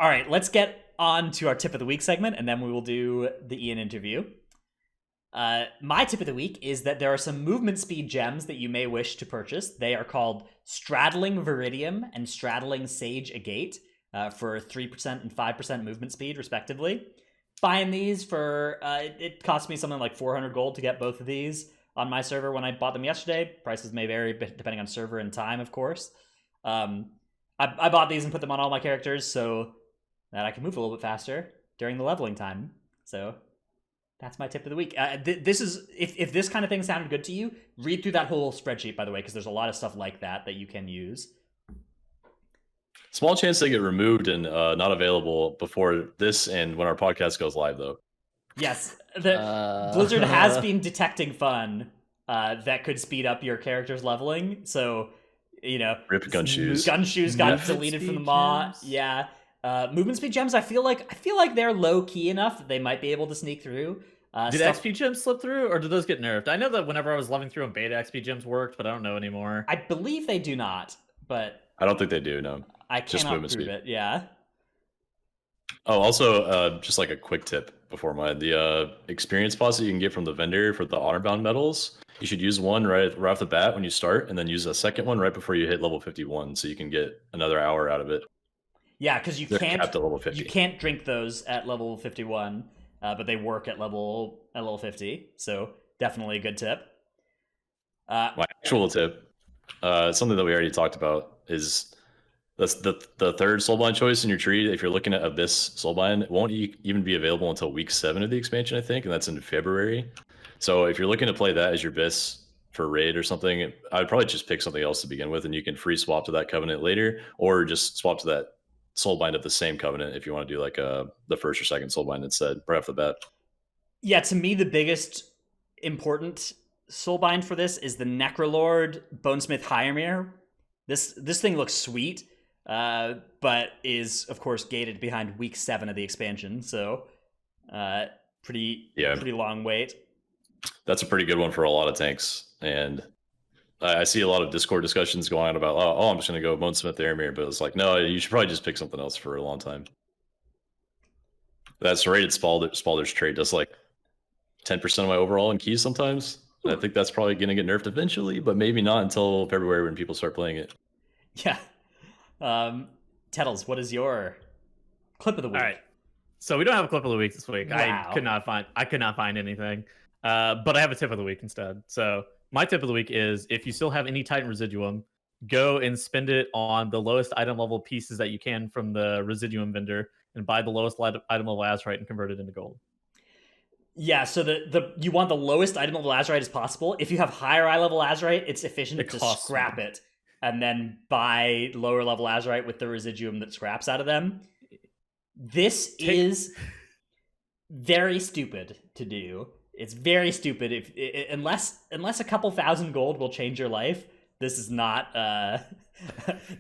All right, let's get on to our tip of the week segment, and then we will do the Ian interview. My tip of the week is that there are some movement speed gems that you may wish to purchase. They are called Straddling Viridium and Straddling Sage Agate for 3% and 5% movement speed, respectively. Buying these for, it cost me something like 400 gold to get both of these on my server when I bought them yesterday. Prices may vary depending on server and time, of course. I bought these and put them on all my characters so that I can move a little bit faster during the leveling time. So that's my tip of the week. This is, if this kind of thing sounded good to you, read through that whole spreadsheet, by the way, because there's a lot of stuff like that you can use. Small chance they get removed and not available before this and when our podcast goes live, though. Yes, Blizzard has been detecting fun that could speed up your character's leveling. So, Rip Gunshoes. Gunshoes got deleted from the mod. Yeah, movement speed gems. I feel like they're low key enough that they might be able to sneak through. Did XP gems slip through, or did those get nerfed? I know that whenever I was leveling through on beta, XP gems worked, but I don't know anymore. I believe they do not, but I don't think they do. No. I cannot prove it. Yeah. Oh, also, just like a quick tip before mine, the experience pots that you can get from the vendor for the honor-bound medals, you should use one right off the bat when you start, and then use a second one right before you hit level 51, so you can get another hour out of it. Yeah, because They're capped at level 50. You can't drink those at level 51, but they work at level 50. So definitely a good tip. My actual tip, something that we already talked about, is that's the third soulbind choice in your tree. If you're looking at Abyss soulbind, it won't even be available until week 7 of the expansion, I think, and that's in February. So if you're looking to play that as your Abyss for raid or something, I'd probably just pick something else to begin with, and you can free swap to that covenant later, or just swap to that soulbind of the same covenant if you want to do like the first or second soulbind instead, right off the bat. Yeah, to me, the biggest important soulbind for this is the Necrolord Bonesmith Hyrmir. This thing looks sweet. But is of course gated behind week 7 of the expansion, so pretty long wait. That's a pretty good one for a lot of tanks, and I see a lot of Discord discussions going on about, oh, I'm just going to go Bonesmith Aramir, but it's like, no, you should probably just pick something else for a long time. That serrated Spalder's trait does like 10% of my overall in keys sometimes, and I think that's probably going to get nerfed eventually, but maybe not until February when people start playing it. Yeah. Tettles, what is your clip of the week? All right, so we don't have a clip of the week this week. Wow. I could not find anything, but I have a tip of the week instead. So my tip of the week is, if you still have any Titan Residuum, go and spend it on the lowest item level pieces that you can from the Residuum vendor, and buy the lowest item level Azurite and convert it into gold. Yeah, so you want the lowest item level Azurite as possible. If you have higher eye level Azurite, it's efficient to scrap it and then buy lower level Azurite with the Residuum that scraps out of them. This is very stupid to do. It's very stupid. Unless a couple thousand gold will change your life, this is not.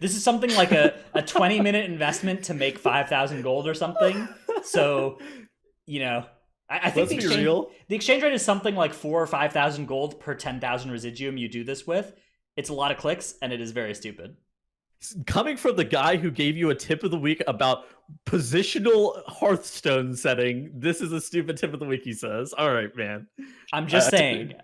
This is something like a 20-minute investment to make 5,000 gold or something. So, I think Let's be real. the exchange rate is something like 4,000 or 5,000 gold per 10,000 residuum you do this with. It's a lot of clicks, and it is very stupid. Coming from the guy who gave you a tip of the week about positional Hearthstone setting, this is a stupid tip of the week, he says. All right, man. I'm just saying.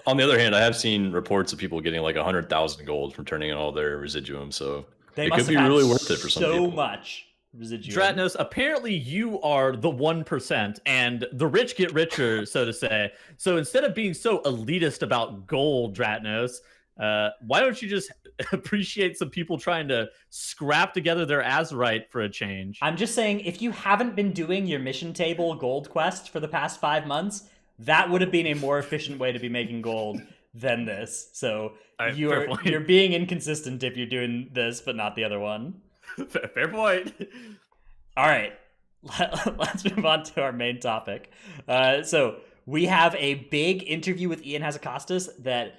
On the other hand, I have seen reports of people getting like 100,000 gold from turning in all their residuum, so They it must could be have had really worth it for some people. so much residuum. Dratnos, apparently you are the 1%, and the rich get richer, so to say. So instead of being so elitist about gold, Dratnos, why don't you just appreciate some people trying to scrap together their Azurite for a change? I'm just saying, if you haven't been doing your mission table gold quest for the past 5 months, that would have been a more efficient way to be making gold than this. So you're being inconsistent if you're doing this, but not the other one. Fair point. All right, let's move on to our main topic. So we have a big interview with Ian Hazakostas that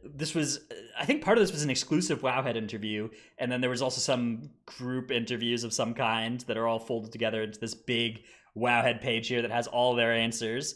this was, I think part of this was an exclusive Wowhead interview, and then there was also some group interviews of some kind that are all folded together into this big Wowhead page here that has all their answers.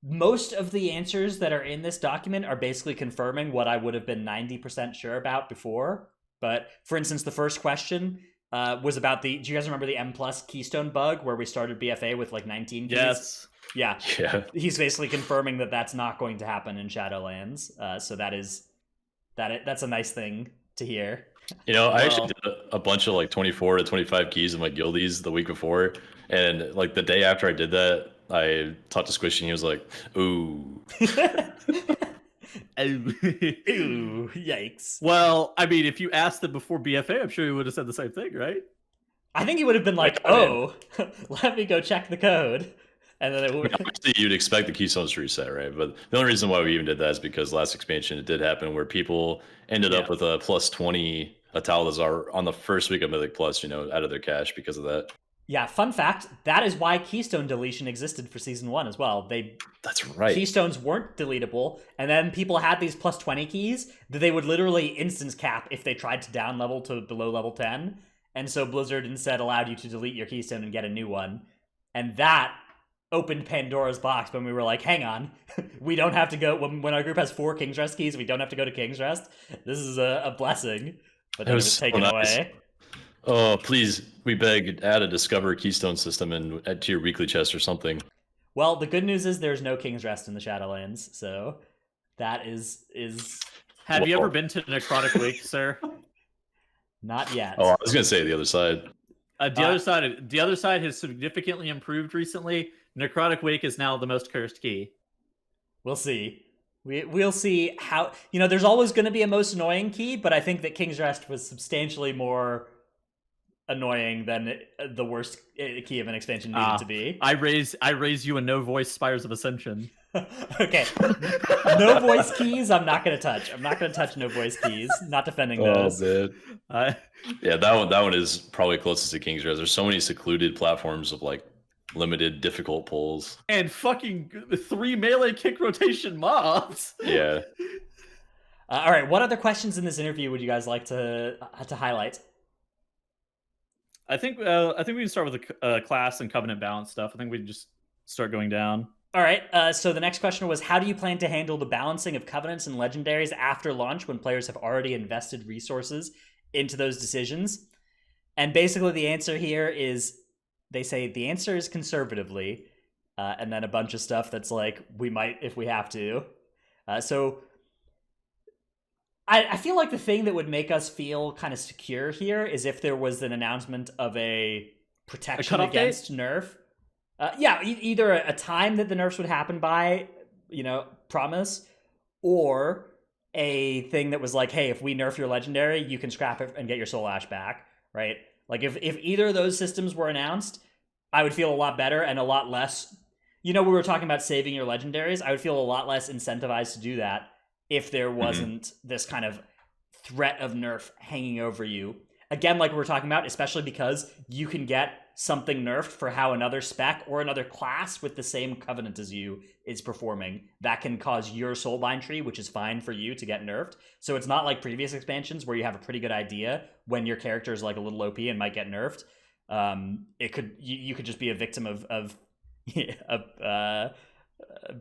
Most of the answers that are in this document are basically confirming what I would have been 90% sure about before. But for instance, the first question was about do you guys remember the M+ keystone bug where we started BFA with like 19 keys? Yes. Yeah. Yeah. He's basically confirming that that's not going to happen in Shadowlands. So that's a nice thing to hear. You know, I actually did a bunch of like 24 to 25 keys in my guildies the week before, and like the day after I did that, I talked to Squishy and he was like, ooh. Ooh, yikes. Well, I mean, if you asked them before BFA, I'm sure he would have said the same thing, right? I think he would have been like, oh, let me go check the code. And then obviously you'd expect the keystones to reset, right? But the only reason why we even did that is because last expansion it did happen where people ended up with a plus 20 Atalazar on the first week of Mythic Plus, you know, out of their cache because of that. Yeah, fun fact, that is why keystone deletion existed for season 1 as well. That's right. Keystones weren't deletable, and then people had these plus 20 keys that they would literally instance cap if they tried to down level to below level 10. And so Blizzard instead allowed you to delete your keystone and get a new one. And that opened Pandora's box when we were like, hang on, we don't have to go, when our group has 4 King's Rest keys, we don't have to go to King's Rest. This is a blessing. But then it was taken away. Oh, please, we beg, add a Discover Keystone system and add to your weekly chest or something. Well, the good news is there's no King's Rest in the Shadowlands, so that is... Have you ever been to Necrotic Wake, sir? Not yet. Oh, I was going to say the other side. The other side has significantly improved recently. Necrotic Wake is now the most cursed key. We'll see. We'll see how... You know, there's always going to be a most annoying key, but I think that King's Rest was substantially more annoying than the worst key of an expansion needed to be. I raise you a no voice Spires of Ascension. Okay. No voice keys, I'm not going to touch. I'm not going to touch no voice keys. Not defending those. Man. Yeah, that one is probably closest to King's Res. There's so many secluded platforms of like limited difficult pulls. And fucking 3 melee kick rotation mobs. Yeah. All right, what other questions in this interview would you guys like to highlight? I think we can start with the class and covenant balance stuff. I think we just start going down. All right, so the next question was, how do you plan to handle the balancing of covenants and legendaries after launch when players have already invested resources into those decisions? And basically the answer here is, they say the answer is conservatively, and then a bunch of stuff that's like, we might if we have to. So I feel like the thing that would make us feel kind of secure here is if there was an announcement of a protection against nerf. Either a time that the nerfs would happen by, promise, or a thing that was like, hey, if we nerf your legendary, you can scrap it and get your soul ash back, right? Like if either of those systems were announced, I would feel a lot better and a lot less, we were talking about saving your legendaries. I would feel a lot less incentivized to do that if there wasn't this kind of threat of nerf hanging over you. Again, like we were talking about, especially because you can get something nerfed for how another spec or another class with the same covenant as you is performing. That can cause your soulbind tree, which is fine for you, to get nerfed. So it's not like previous expansions where you have a pretty good idea when your character is like a little OP and might get nerfed. It could you could just be a victim of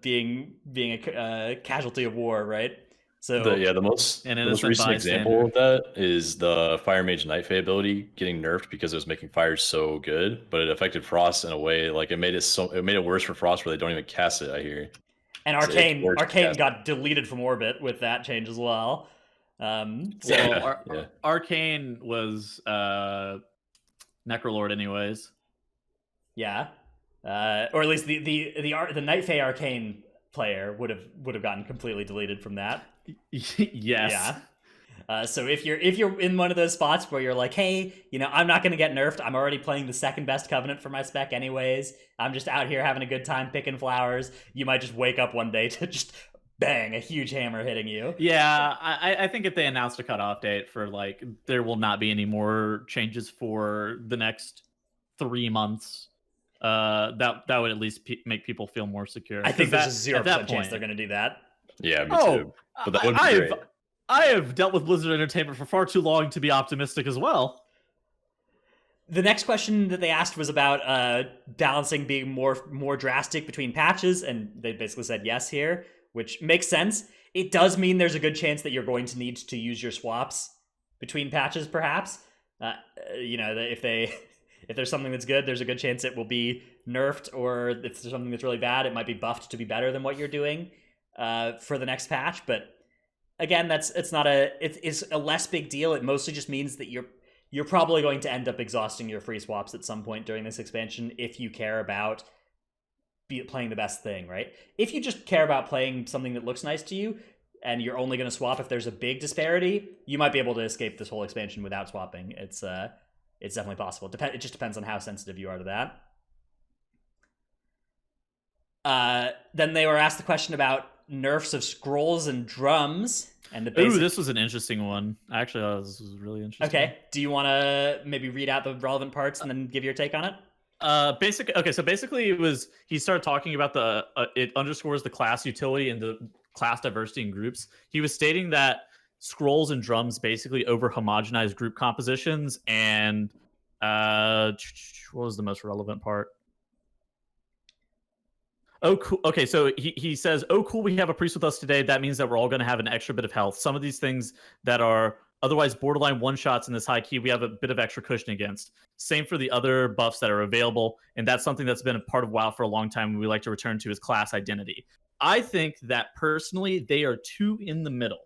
being a casualty of war, right? So The most recent example of that is the Fire Mage Night Fae ability getting nerfed because it was making fire so good, but it affected Frost in a way like it made it worse for Frost where they don't even cast it. I hear. And Arcane got deleted from orbit with that change as well. Arcane was Necrolord anyways. Yeah, or at least the Night Fae Arcane player would have gotten completely deleted from that. Yes. Yeah. So if you're in one of those spots where you're like, hey, I'm not going to get nerfed. I'm already playing the second best Covenant for my spec anyways. I'm just out here having a good time picking flowers. You might just wake up one day to just bang, a huge hammer hitting you. Yeah, I think if they announced a cutoff date for like there will not be any more changes for the next 3 months, that would at least make people feel more secure. I think there's a 0% chance they're going to do that. Yeah, me too. But that would be great. I have dealt with Blizzard Entertainment for far too long to be optimistic as well. The next question that they asked was about balancing being more drastic between patches, and they basically said yes here, which makes sense. It does mean there's a good chance that you're going to need to use your swaps between patches, perhaps. If there's something that's good, there's a good chance it will be nerfed, or if there's something that's really bad, it might be buffed to be better than what you're doing for the next patch. But again, it's a less big deal. It mostly just means that you're probably going to end up exhausting your free swaps at some point during this expansion if you care about playing the best thing, right? If you just care about playing something that looks nice to you and you're only going to swap if there's a big disparity, you might be able to escape this whole expansion without swapping. It's definitely possible. It just depends on how sensitive you are to that. Then they were asked the question about nerfs of scrolls and drums. And this was an interesting one. Actually, this was really interesting. Okay, do you want to maybe read out the relevant parts and then give your take on it? So basically he started talking about it underscores the class utility and the class diversity in groups. He was stating that scrolls and drums basically over homogenize group compositions, and what was the most relevant part? Oh, cool. Okay, so he says, oh, cool, we have a priest with us today. That means that we're all going to have an extra bit of health. Some of these things that are otherwise borderline one-shots in this high key, we have a bit of extra cushion against. Same for the other buffs that are available, and that's something that's been a part of WoW for a long time, and we like to return to is class identity. I think that, personally, they are too in the middle,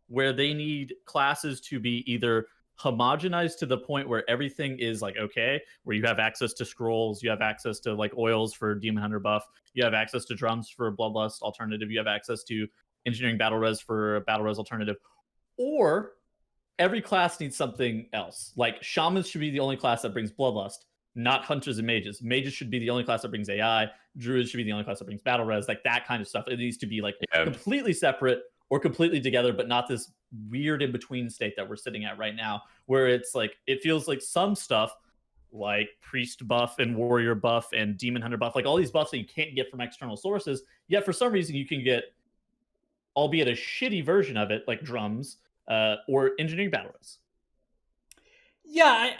where they need classes to be either homogenized to the point where everything is like okay, where you have access to scrolls, you have access to like oils for Demon Hunter buff, you have access to drums for Bloodlust alternative, you have access to engineering battle res for battle res alternative, or every class needs something else. Like shamans should be the only class that brings Bloodlust, not hunters and mages. Mages should be the only class that brings AI. Druids should be the only class that brings battle res, like that kind of stuff. It needs to be like completely separate or completely together, but not this weird in-between state that we're sitting at right now, where it's like, it feels like some stuff like priest buff and warrior buff and demon hunter buff, like all these buffs that you can't get from external sources, yet for some reason you can get, albeit a shitty version of it, like drums or engineering battle res. Yeah,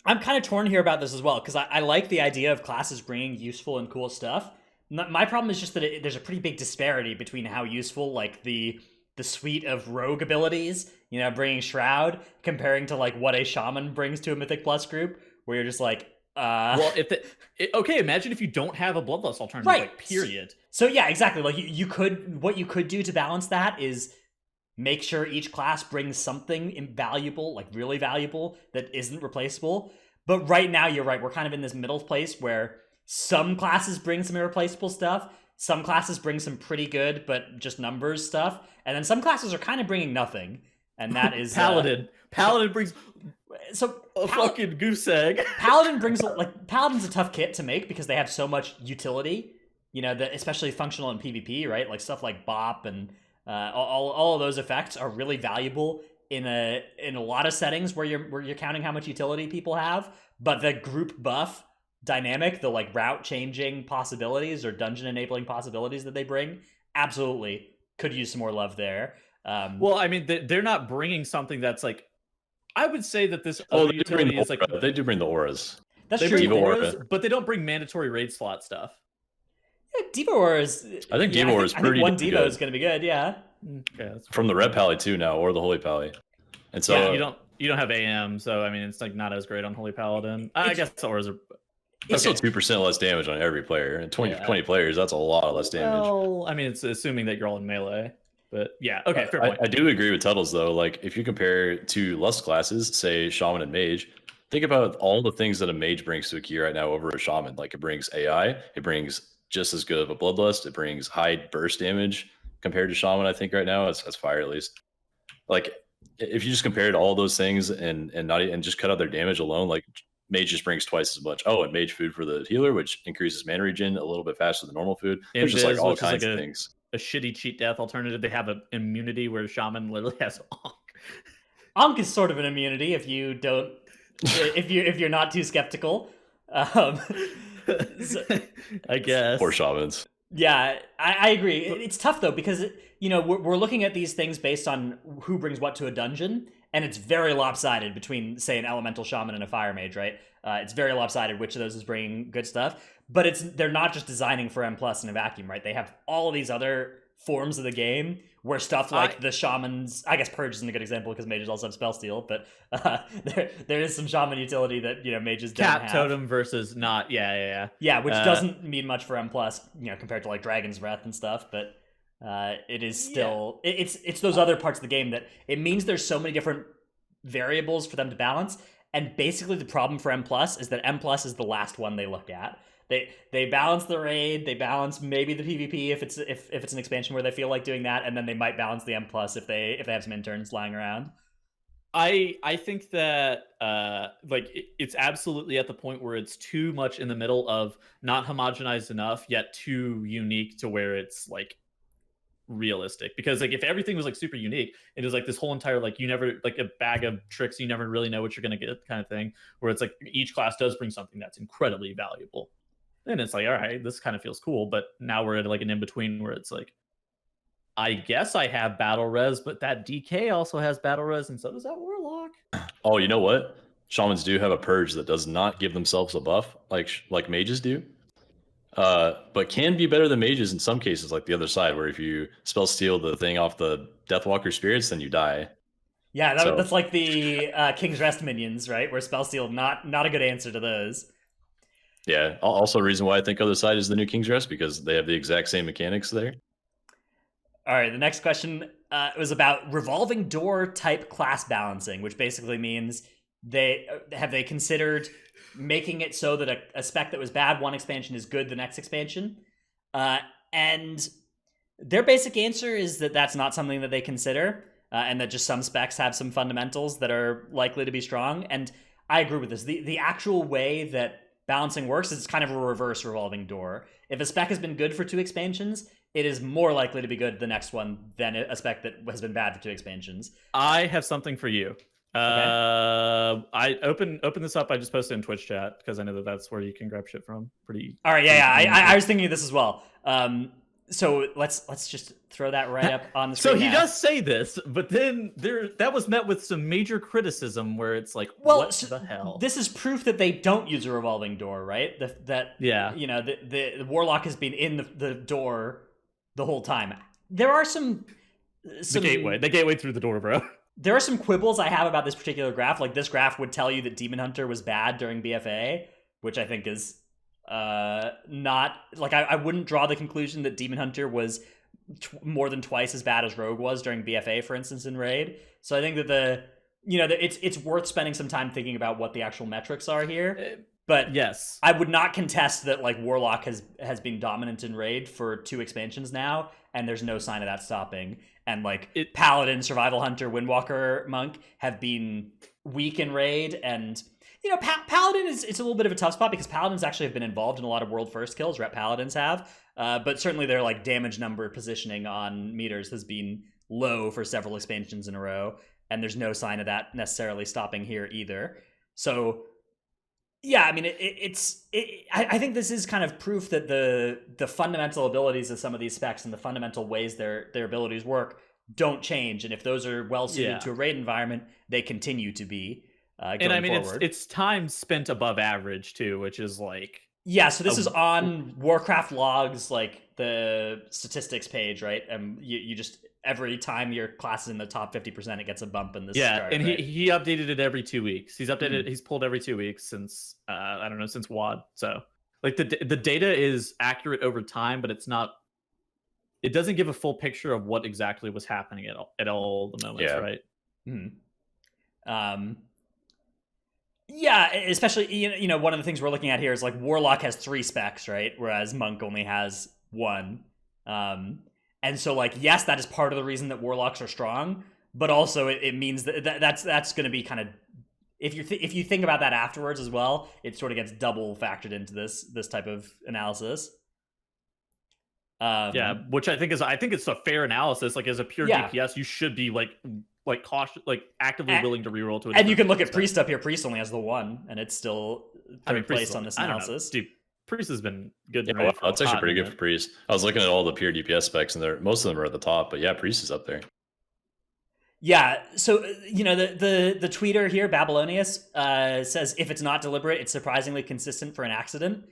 I'm kind of torn here about this as well, because I like the idea of classes bringing useful and cool stuff. My problem is just that there's a pretty big disparity between how useful, like the suite of rogue abilities, bringing Shroud, comparing to like what a shaman brings to a Mythic Plus group, where you're just like, well, imagine if you don't have a Bloodlust alternative, right? Like, period. So yeah, exactly. Like what you could do to balance that is make sure each class brings something invaluable, like really valuable, that isn't replaceable. But right now, you're right. We're kind of in this middle place where some classes bring some irreplaceable stuff, some classes bring some pretty good but just numbers stuff, and then some classes are kind of bringing nothing, and that is Paladin. Paladin brings fucking goose egg. Paladin brings Paladin's a tough kit to make because they have so much utility, especially functional in PvP, right? Like stuff like Bop and all of those effects are really valuable in a lot of settings where you're counting how much utility people have. But the group buff dynamic, the like route changing possibilities or dungeon enabling possibilities that they bring, absolutely could use some more love there. Well, I mean, they're not bringing something that's like I would say that this Oh, other utility is like they do bring the auras. That's they true. bring Diva Aura. auras, but they don't bring mandatory raid slot stuff. Yeah, Diva Aura is. I think Diva Aura is I think pretty one damn Diva good. is going to be good. Yeah. Okay, that's From the Red Pally too now, or the Holy Pally. And so yeah, you don't have AM, so I mean it's like not as great on Holy Paladin. I guess the auras are. that's Okay. still 2% less damage on every player. And 20 players, that's a lot less damage. Well, I mean it's assuming that you're all in melee. But yeah, okay, fair point. I do agree with Tuttles though. Like if you compare to Lust classes, say Shaman and Mage, think about all the things that a Mage brings to a key right now over a Shaman. Like it brings AI, it brings just as good of a Bloodlust, it brings high burst damage compared to Shaman. I think right now as Fire at least. Like if you just compared all those things and just cut out their damage alone, like Mage just brings twice as much. Oh, and Mage food for the healer, which increases mana regen a little bit faster than normal food. There's just like all kinds of things. A shitty cheat death alternative. They have an immunity where Shaman literally has Ankh. Ankh is sort of an immunity if you don't, if you're not too skeptical. So, I guess. Poor Shamans. yeah, I agree. It's tough though because we're looking at these things based on who brings what to a dungeon, and it's very lopsided between say an elemental shaman and a fire mage, right? It's very lopsided which of those is bringing good stuff. But they're not just designing for M+ in a vacuum, right? They have all of these other forms of the game where stuff like the shamans, I guess Purge isn't a good example because mages also have spell steal, but there is some shaman utility that mages don't have. Cat totem versus not, yeah. Yeah, which doesn't mean much for M+, compared to like Dragon's Breath and stuff, but it is still it's those other parts of the game that it means there's so many different variables for them to balance, and basically the problem for M+ is that M+ is the last one they look at. They balance the raid, they balance maybe the PvP if it's an expansion where they feel like doing that, and then they might balance the M+ if they have some interns lying around. I think that it's absolutely at the point where it's too much in the middle of not homogenized enough yet too unique to where it's like realistic. Because like if everything was like super unique, it is like this whole entire like you never like a bag of tricks, you never really know what you're gonna get kind of thing, where it's like each class does bring something that's incredibly valuable. Then it's like, all right, this kind of feels cool, but now we're at like an in-between where it's like, I guess I have battle res, but that DK also has battle res, and so does that Warlock. Oh, you know what? Shamans do have a purge that does not give themselves a buff like mages do, but can be better than mages in some cases, like the other side, where if you spell steal the thing off the Deathwalker spirits, then you die. Yeah, that's like the King's Rest minions, right? Where spell steal not a good answer to those. Yeah, also a reason why I think other side is the new King's Rest, because they have the exact same mechanics there. All right, the next question was about revolving door type class balancing, which basically means they considered making it so that a spec that was bad one expansion is good the next expansion, and their basic answer is that that's not something that they consider, and that just some specs have some fundamentals that are likely to be strong. And I agree with this. The actual way that balancing works is it's kind of a reverse revolving door. If a spec has been good for 2 expansions, it is more likely to be good the next one than a spec that has been bad for 2 expansions. I have something for you. Okay. I open this up. I just posted in Twitch chat because I know that that's where you can grab shit from. All right, yeah. I was thinking of this as well. So let's just throw that right up on the screen. So he does say this, but then that was met with some major criticism where it's like, what the hell? This is proof that they don't use a revolving door, right? The Warlock has been in the door the whole time. There are some the gateway through the door, bro. There are some quibbles I have about this particular graph. Like this graph would tell you that Demon Hunter was bad during BFA, which I think is not like I wouldn't draw the conclusion that Demon Hunter was more than twice as bad as Rogue was during BFA, for instance, in Raid. So I think that it's worth spending some time thinking about what the actual metrics are here. But yes, I would not contest that like Warlock has been dominant in Raid for 2 expansions now, and there's no sign of that stopping. And like Paladin, Survival Hunter, Windwalker, Monk have been weak in Raid, and Paladin it's a little bit of a tough spot because Paladins actually have been involved in a lot of world first kills. Rep Paladins have, but certainly their like damage number positioning on meters has been low for several expansions in a row, and there's no sign of that necessarily stopping here either. So yeah, I mean, I think this is kind of proof that the fundamental abilities of some of these specs and the fundamental ways their abilities work don't change, and if those are well suited Yeah. to a raid environment, they continue to be. Going And I mean, forward. it's time spent above average too, which is like Yeah, so this is on Warcraft logs, like the statistics page, right? You just every time your class is in the top 50%, it gets a bump in this. chart, and right? he updated it every 2 weeks. He's updated. He's pulled every 2 weeks since I don't know, since WAD. So like the data is accurate over time, but it's not. It doesn't give a full picture of what exactly was happening at all the moments, right? Yeah, especially you know one of the things we're looking at here is like Warlock has 3 specs, right? Whereas Monk only has 1. And so like yes, that is part of the reason that Warlocks are strong, but also it means that's going to be kind of if you think about that afterwards as well, it sort of gets double factored into this type of analysis. Yeah, which I think it's a fair analysis. Like as a pure DPS, you should be like cautious, like actively willing to reroll to it. And you can look at Priest up here. Priest only has the 1, and it's still third place on this analysis. Dude, Priest has been good. Yeah, wow, that's actually pretty good for Priest. I was looking at all the pure DPS specs, and most of them are at the top. But yeah, Priest is up there. Yeah, so you know the tweeter here, Babylonius, says if it's not deliberate, it's surprisingly consistent for an accident.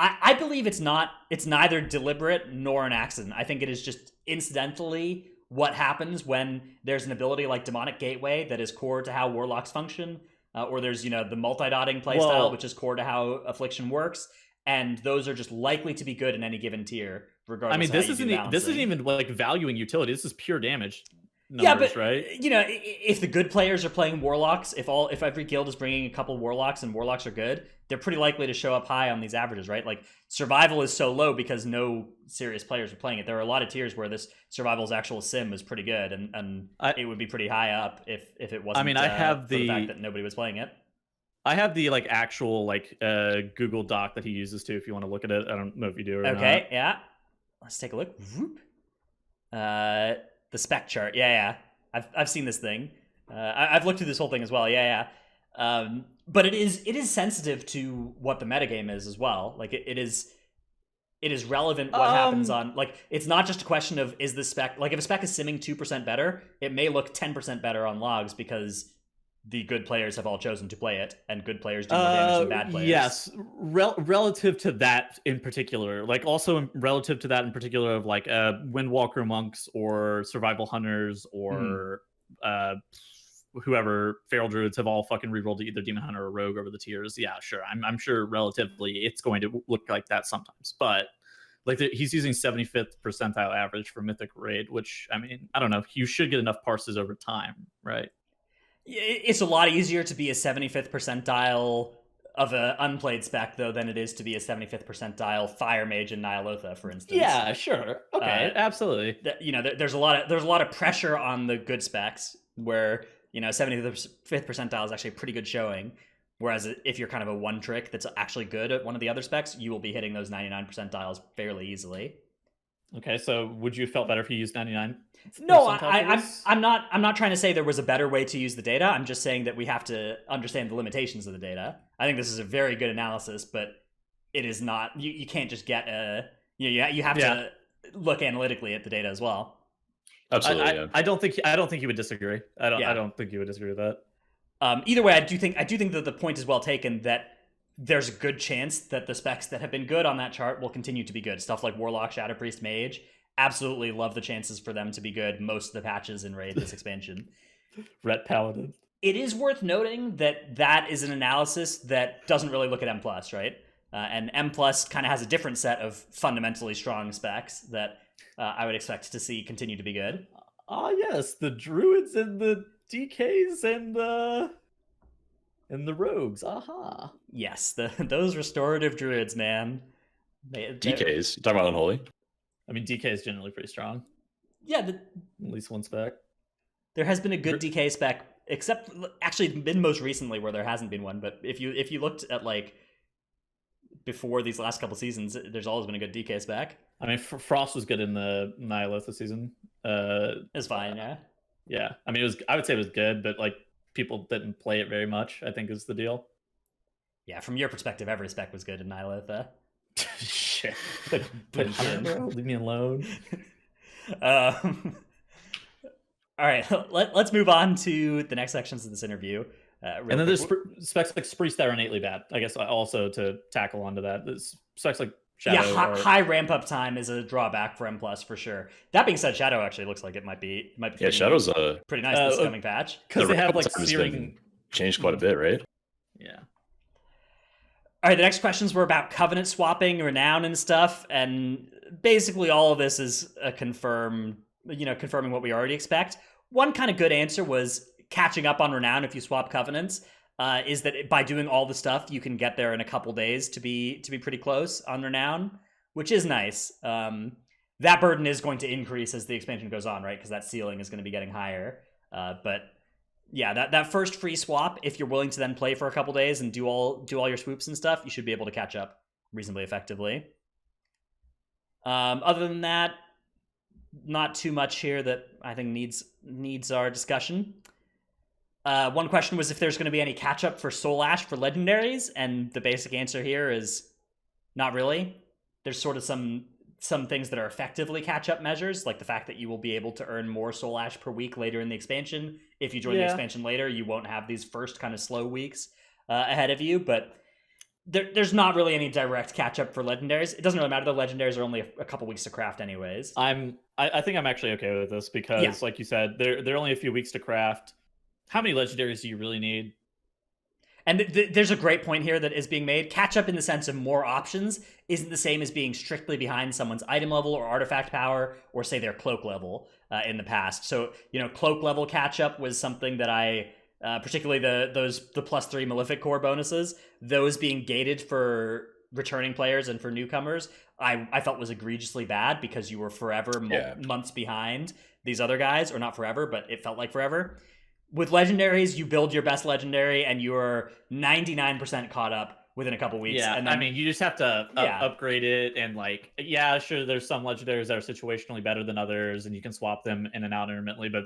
I believe it's not. It's neither deliberate nor an accident. I think it is just incidentally what happens when there's an ability like Demonic Gateway that is core to how Warlocks function, or there's the multi-dotting playstyle, which is core to how Affliction works, and those are just likely to be good in any given tier, regardless. I mean, this isn't even like valuing utility. This is pure damage. Numbers, right? If the good players are playing Warlocks, if every guild is bringing a couple Warlocks and Warlocks are good, they're pretty likely to show up high on these averages, right? Like survival is so low because no serious players are playing it. There are a lot of tiers where this survival's actual sim is pretty good, and it would be pretty high up if it wasn't. I mean, I have the fact that nobody was playing it. I have the actual Google Doc that he uses too. If you want to look at it, I don't know if you do or not. Okay, yeah. Let's take a look. The spec chart, yeah. I've seen this thing. I've looked through this whole thing as well, yeah. But it is sensitive to what the metagame is as well. Like it is relevant what happens on. Like it's not just a question of is the spec like if a spec is simming 2% better, it may look 10% better on logs because the good players have all chosen to play it, and good players do more damage than bad players. Yes, relative to that in particular, like also relative to that in particular of like Windwalker monks or survival hunters or whoever feral druids have all fucking rerolled to either demon hunter or rogue over the tiers. Yeah, sure. I'm sure relatively it's going to look like that sometimes, but like he's using 75th percentile average for Mythic Raid, which I mean I don't know. You should get enough parses over time, right? It's a lot easier to be a 75th percentile of an unplayed spec, though, than it is to be a 75th percentile Fire Mage in Nyalotha, for instance. Yeah, sure. Okay, absolutely. There's a lot of pressure on the good specs where 75th percentile is actually a pretty good showing. Whereas if you're kind of a one trick that's actually good at one of the other specs, you will be hitting those 99 percentiles fairly easily. Okay, so would you have felt better if you used 99? No, I'm not trying to say there was a better way to use the data. I'm just saying that we have to understand the limitations of the data. I think this is a very good analysis, but it is not. You can't just get you have to look analytically at the data as well. Absolutely. I don't think he would disagree. I don't think he would disagree with that. Either way, I do think that the point is well taken that there's a good chance that the specs that have been good on that chart will continue to be good. Stuff like Warlock, Shadow Priest, Mage, absolutely love the chances for them to be good most of the patches in Raid this expansion. Ret Paladin. It is worth noting that is an analysis that doesn't really look at M+, right? And M+ kind of has a different set of fundamentally strong specs that I would expect to see continue to be good. Yes, the Druids and the DKs and the rogues. Aha. Yes, those restorative druids, man. DKs. You talking about Unholy? I mean, DK is generally pretty strong. Yeah, at least one spec. There has been a good DK spec, except actually been most recently where there hasn't been one. But if you looked at like before these last couple seasons, there's always been a good DK spec. I mean, Frost was good in the Nyalotha season. It's fine, yeah. Yeah, I mean, I would say it was good, but like people didn't play it very much, I think is the deal. Yeah, from your perspective, every spec was good in Nyalotha. Shit. Leave me alone. All right, let's move on to the next sections of this interview. And then there's specs like Sprees that are innately bad. I guess also to tackle onto that, there's specs like Shadow. High ramp up time is a drawback for M+ for sure. That being said, Shadow actually looks like it might be Yeah, Shadow's pretty nice this coming patch. Because they have like searing changed quite a bit, right? Yeah. All right, the next questions were about covenant swapping, renown, and stuff, and basically all of this is confirming what we already expect. One kind of good answer was catching up on renown if you swap covenants. Is that by doing all the stuff you can get there in a couple days to be pretty close on renown, which is nice. That burden is going to increase as the expansion goes on, right? Because that ceiling is going to be getting higher. But yeah, that first free swap, if you're willing to then play for a couple days and do all your swoops and stuff, you should be able to catch up reasonably effectively. Other than that, not too much here that I think needs our discussion. One question was if there's going to be any catch-up for Soul Ash for legendaries, and the basic answer here is not really. There's sort of some things that are effectively catch-up measures, like the fact that you will be able to earn more Soul Ash per week later in the expansion. If you join the expansion later, you won't have these first kind of slow weeks ahead of you, but there's not really any direct catch-up for legendaries. It doesn't really matter. The legendaries are only a couple weeks to craft anyways. I think I'm actually okay with this because, like you said, they're only a few weeks to craft. How many legendaries do you really need? And there's a great point here that is being made. Catch up in the sense of more options isn't the same as being strictly behind someone's item level or artifact power or say their cloak level in the past. So, cloak level catch up was something that I, particularly the +3 Malefic Core bonuses, those being gated for returning players and for newcomers, I felt was egregiously bad because you were forever months behind these other guys, or not forever, but it felt like forever. With legendaries, you build your best legendary and you're 99% caught up within a couple weeks. Yeah, and then, you just have to upgrade it, and sure, there's some legendaries that are situationally better than others, and you can swap them in and out intermittently, but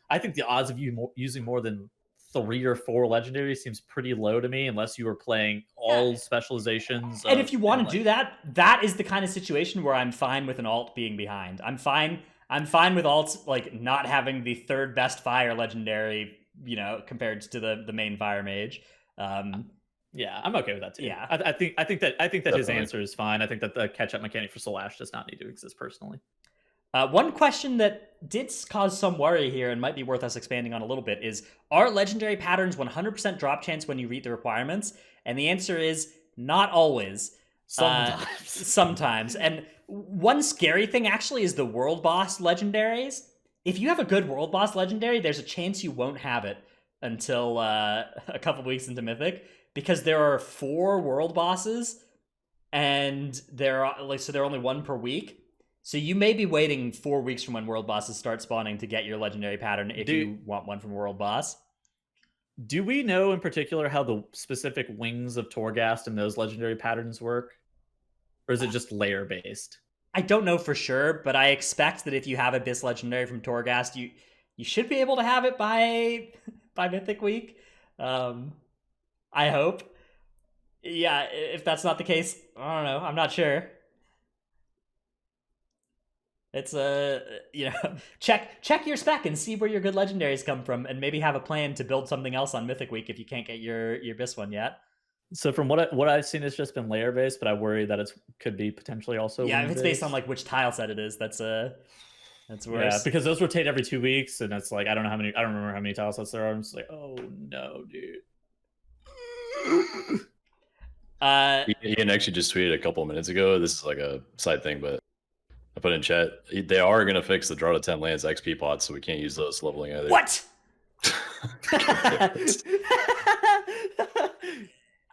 I think the odds of you using more than 3 or 4 legendaries seems pretty low to me, unless you were playing all specializations. And if you want to do that, that is the kind of situation where I'm fine with an alt being behind. I'm fine with alts not having the third best fire legendary, compared to the main fire mage. Yeah, I'm okay with that too. Yeah, I think that his answer is fine. I think that the catch up mechanic for Soul Ash does not need to exist personally. One question that did cause some worry here and might be worth us expanding on a little bit is, are legendary patterns 100% drop chance when you read the requirements? And the answer is not always. Sometimes. And one scary thing actually is the world boss legendaries. If you have a good world boss legendary, there's a chance you won't have it until a couple weeks into Mythic, because there are 4 world bosses and they're only 1 per week. So you may be waiting 4 weeks from when world bosses start spawning to get your legendary pattern if you want one from world boss. Do we know in particular how the specific wings of Torghast and those legendary patterns work? Or is it just layer based? I don't know for sure, but I expect that if you have Abyss legendary from Torghast, you should be able to have it by Mythic Week. I hope. Yeah, if that's not the case, I don't know. I'm not sure. It's check your spec and see where your good legendaries come from, and maybe have a plan to build something else on Mythic Week if you can't get your Abyss one yet. So from what I've seen, it's just been layer based, but I worry that it could be potentially also if it's based on which tile set it is, that's worse. Yeah, because those rotate every 2 weeks, and it's I don't remember how many tile sets there are. I'm just oh no, dude. Ian actually just tweeted a couple of minutes ago. This is a side thing, but I put in chat, they are going to fix the draw to 10 lands XP pots, so we can't use those leveling either. What?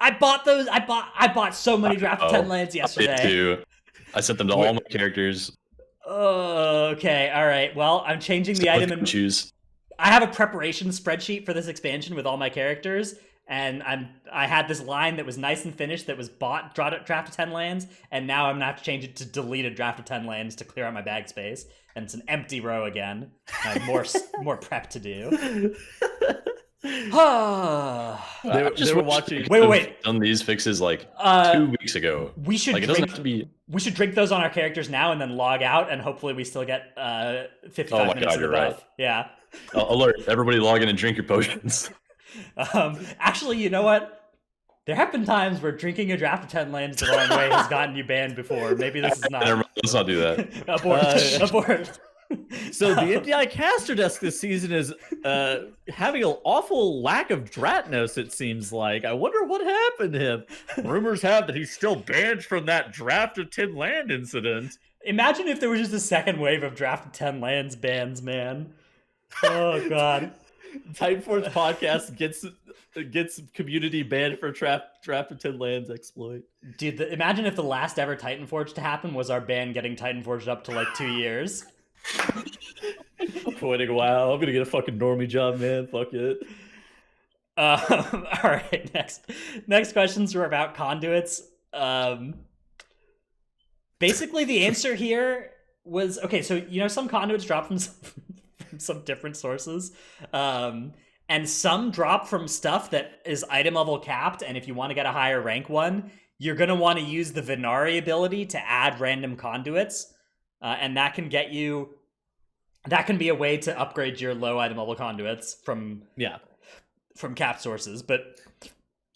I bought those. I bought so many draft 10 lands yesterday. I did too. I sent them to all my characters. Oh, okay. All right. Well, I'm changing the item and choose. I have a preparation spreadsheet for this expansion with all my characters, and I had this line that was nice and finished that was bought draft of 10 lands, and now I'm gonna have to change it to deleted draft of 10 lands to clear out my bag space, and it's an empty row again. I have more prep to do. They were watching. Wait. Done these fixes like 2 weeks ago. We should Like it doesn't have to be. We should drink those on our characters now and then log out, and hopefully we still get 55 minutes God, of the you're buff. right. Yeah. Alert! Everybody log in and drink your potions. Actually, you know what? There have been times where drinking a draft of 10 lands the wrong way has gotten you banned before. Maybe this is not. Never mind, let's not do that. Abort. So the MDI caster desk this season is having an awful lack of Dratnos, it seems like. I wonder what happened to him. Rumors have that he's still banned from that draft of 10 land incident. Imagine if there was just a second wave of draft of 10 lands bans, man. Oh, God. Titanforge podcast gets community banned for draft of 10 lands exploit. Dude, imagine if the last ever Titanforge to happen was our ban getting Titanforged up to like 2 years. Pointing, wow, I'm gonna get a fucking normie job, man. Fuck it. All right, next questions were about conduits. Basically, the answer here was okay. So some conduits drop from some different sources, and some drop from stuff that is item level capped. And if you want to get a higher rank one, you're gonna want to use the Venari ability to add random conduits. And that can get you. That can be a way to upgrade your low item level conduits from cap sources. But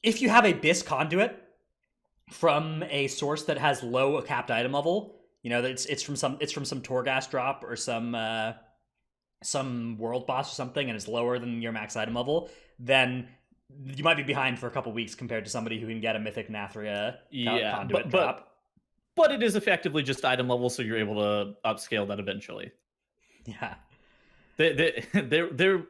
if you have a BIS conduit from a source that has low capped item level, it's from some Torghast drop or some world boss or something, and it's lower than your max item level, then you might be behind for a couple weeks compared to somebody who can get a Mythic Nathria conduit drop. But it is effectively just item level, so you're able to upscale that eventually. Yeah. They're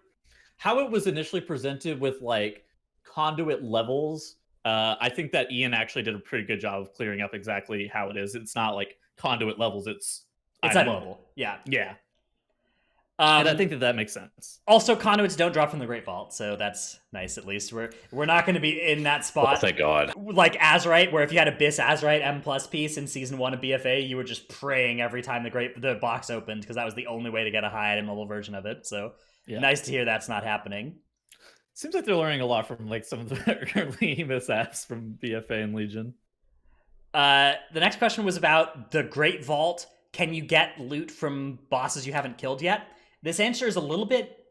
how it was initially presented with like conduit levels. I think that Ian actually did a pretty good job of clearing up exactly how it is. It's not like conduit levels. It's item level. Yeah. Yeah. And I think that makes sense. Also, conduits don't drop from the Great Vault, so that's nice. At least we're not going to be in that spot. Oh, thank God. Like Azerite, where if you had a BIS Azerite M+ piece in season 1 of BFA, you were just praying every time the box opened, because that was the only way to get a high item level version of it. So nice to hear that's not happening. Seems like they're learning a lot from like some of the early mishaps from BFA and Legion. The next question was about the Great Vault. Can you get loot from bosses you haven't killed yet? This answer is a little bit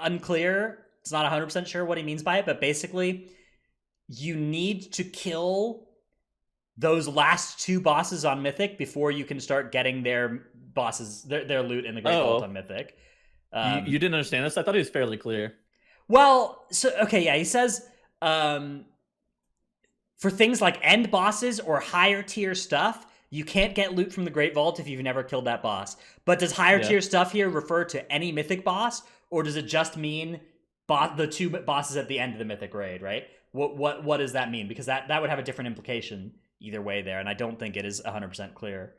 unclear. It's not 100% sure what he means by it, but basically, you need to kill those last 2 bosses on Mythic before you can start getting their loot in the Great Vault on Mythic. You didn't understand this? I thought he was fairly clear. Well, he says for things like end bosses or higher tier stuff, you can't get loot from the Great Vault if you've never killed that boss. But does higher tier stuff here refer to any Mythic boss, or does it just mean the 2 bosses at the end of the Mythic raid, right? What does that mean? Because that would have a different implication either way there, and I don't think it is 100% clear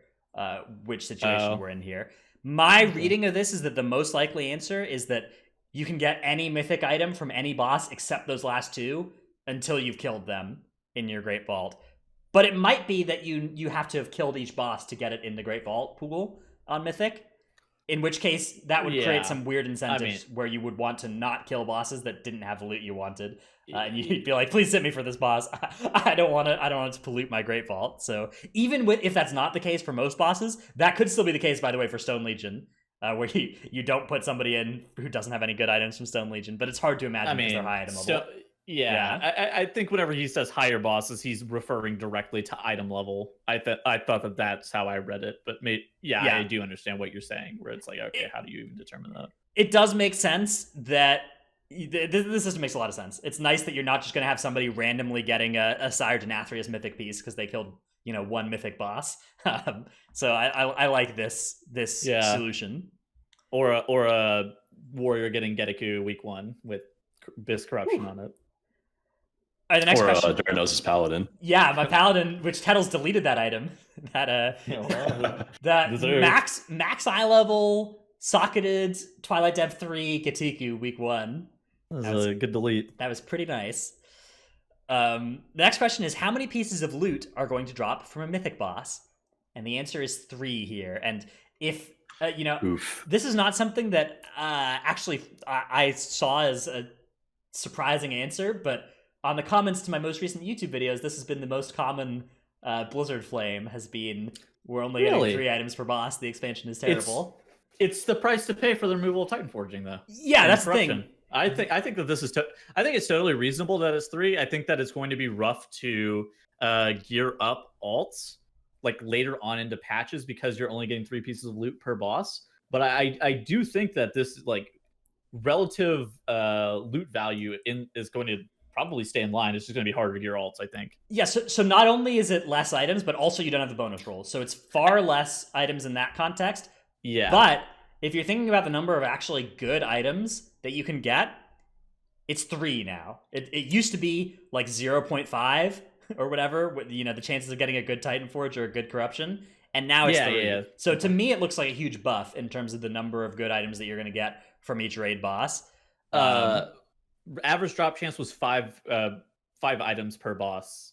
which situation we're in here. My reading of this is that the most likely answer is that you can get any Mythic item from any boss except those last 2 until you've killed them in your Great Vault. But it might be that you have to have killed each boss to get it in the Great Vault pool on Mythic, in which case that would create some weird incentives where you would want to not kill bosses that didn't have the loot you wanted, and you'd be like, "Please hit me for this boss. I don't want to pollute my Great Vault." So even if that's not the case for most bosses, that could still be the case, by the way, for Stone Legion, where you don't put somebody in who doesn't have any good items from Stone Legion. But it's hard to imagine because they're high item level. I think whenever he says higher bosses, he's referring directly to item level. I thought that's how I read it, but I do understand what you're saying, where it's like, okay, how do you even determine that? It does make sense that this system makes a lot of sense. It's nice that you're not just going to have somebody randomly getting a Sire Denathrius Mythic piece because they killed 1 Mythic boss. So I like this solution. Or a warrior getting Gedeku week 1 with BIS corruption on it. All right, the next question. Darnos' Paladin. Yeah, my Paladin, which Tettle's deleted that item. That max eye level, socketed Twilight Dev 3 Gatiku week 1. That was a good delete. That was pretty nice. The next question is, how many pieces of loot are going to drop from a Mythic boss? And the answer is 3 here. And if this is not something that actually I saw as surprising answer, but on the comments to my most recent YouTube videos, this has been the most common Blizzard flame has been, we're only getting 3 items per boss, the expansion is terrible. It's the price to pay for the removal of Titanforging, though. Yeah, that's the thing. I think that this is I think it's totally reasonable that it's 3. I think that it's going to be rough to gear up alts like later on into patches because you're only getting 3 pieces of loot per boss. But I do think that this like relative loot value is going to probably stay in line. It's just going to be harder to gear alts, I think. Yeah, so not only is it less items, but also you don't have the bonus rolls. So it's far less items in that context. Yeah. But if you're thinking about the number of actually good items that you can get, it's 3 now. It used to be like 0.5 or whatever, you know, the chances of getting a good Titanforge or a good corruption. And now it's 3. Yeah. So to me, it looks like a huge buff in terms of the number of good items that you're going to get from each raid boss. Average drop chance was 5 items per boss.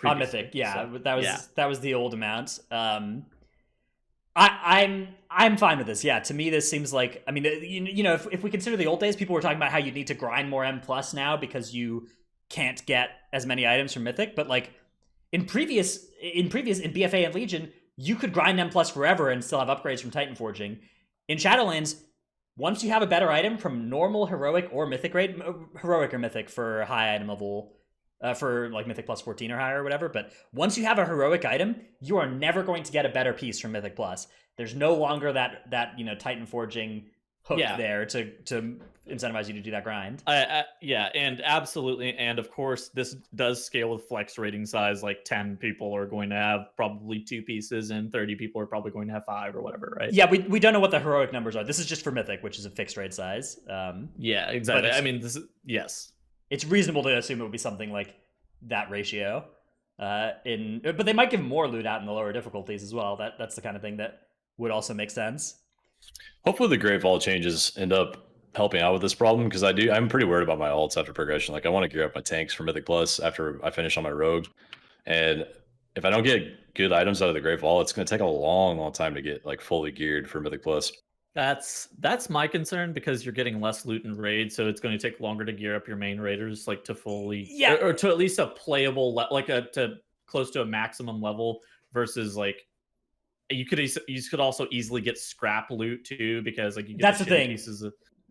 On Mythic, yeah. So, that was the old amount. I'm fine with this. Yeah, to me, this seems like, I mean, you know, if we consider the old days, people were talking about how you need to grind more M+ now because you can't get as many items from Mythic. But like in BFA and Legion, you could grind M+ forever and still have upgrades from Titanforging. In Shadowlands, once you have a better item from normal, heroic, or mythic grade, heroic or mythic for high item level, for like Mythic plus 14 or higher or whatever, but once you have a heroic item, you are never going to get a better piece from Mythic plus. There's no longer that you know, Titanforging hook there to incentivize you to do that grind. Yeah, and absolutely, and of course this does scale with flex rating size. Like 10 people are going to have probably 2 pieces, and 30 people are probably going to have 5 or whatever, right? Yeah, we don't know what the heroic numbers are. This is just for Mythic, which is a fixed raid size. Yeah, exactly. I mean, this is it's reasonable to assume it would be something like that ratio. But they might give more loot out in the lower difficulties as well. That's the kind of thing that would also make sense. Hopefully the Great Vault changes end up helping out with this problem, because I'm pretty worried about my alts after progression. Like I want to gear up my tanks for Mythic Plus after I finish on my Rogue. And if I don't get good items out of the Great Vault, it's going to take a long time to get like fully geared for Mythic Plus. That's my concern, because you're getting less loot in raid, so it's going to take longer to gear up your main raiders, like to fully, or to at least a playable, to close to a maximum level, versus like you could also easily get scrap loot too, because like you get that's the thing.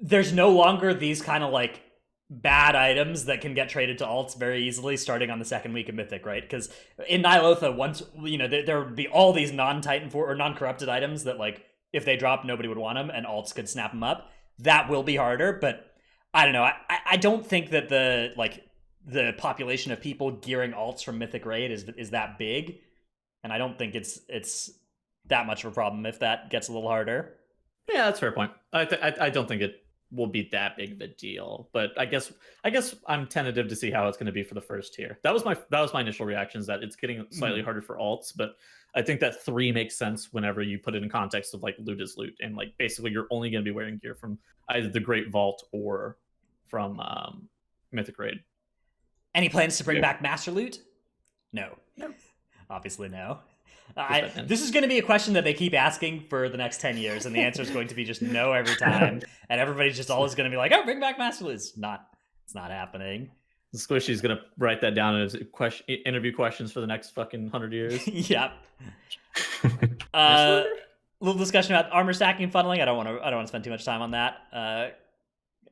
There's no longer these kind of like bad items that can get traded to alts very easily starting on the 2nd week of Mythic, right? Because in Nihilotha, once you know there would be all these non-Titanforge or non-corrupted items that like, if they drop, nobody would want them, and alts could snap them up. That will be harder, but I don't know. I don't think that the population of people gearing alts from Mythic Raid is that big, and I don't think it's that much of a problem if that gets a little harder. Yeah, that's a fair point. I don't think it will be that big of a deal, but I guess I'm tentative to see how it's going to be for the first tier. That was my initial reaction, is that it's getting slightly harder for alts, but I think that 3 makes sense whenever you put it in context of like loot is loot, and like basically you're only going to be wearing gear from either the Great Vault or from Mythic Raid. Any plans to bring back Master Loot? No. Obviously no. This is going to be a question that they keep asking for the next 10 years, and the answer is going to be just no every time, and everybody's just always going to be like, oh, bring back Master Loot. It's not happening. Squishy's gonna write that down as interview questions for the next fucking 100 years. Yep. Little discussion about armor stacking and funneling. I don't want to spend too much time on that.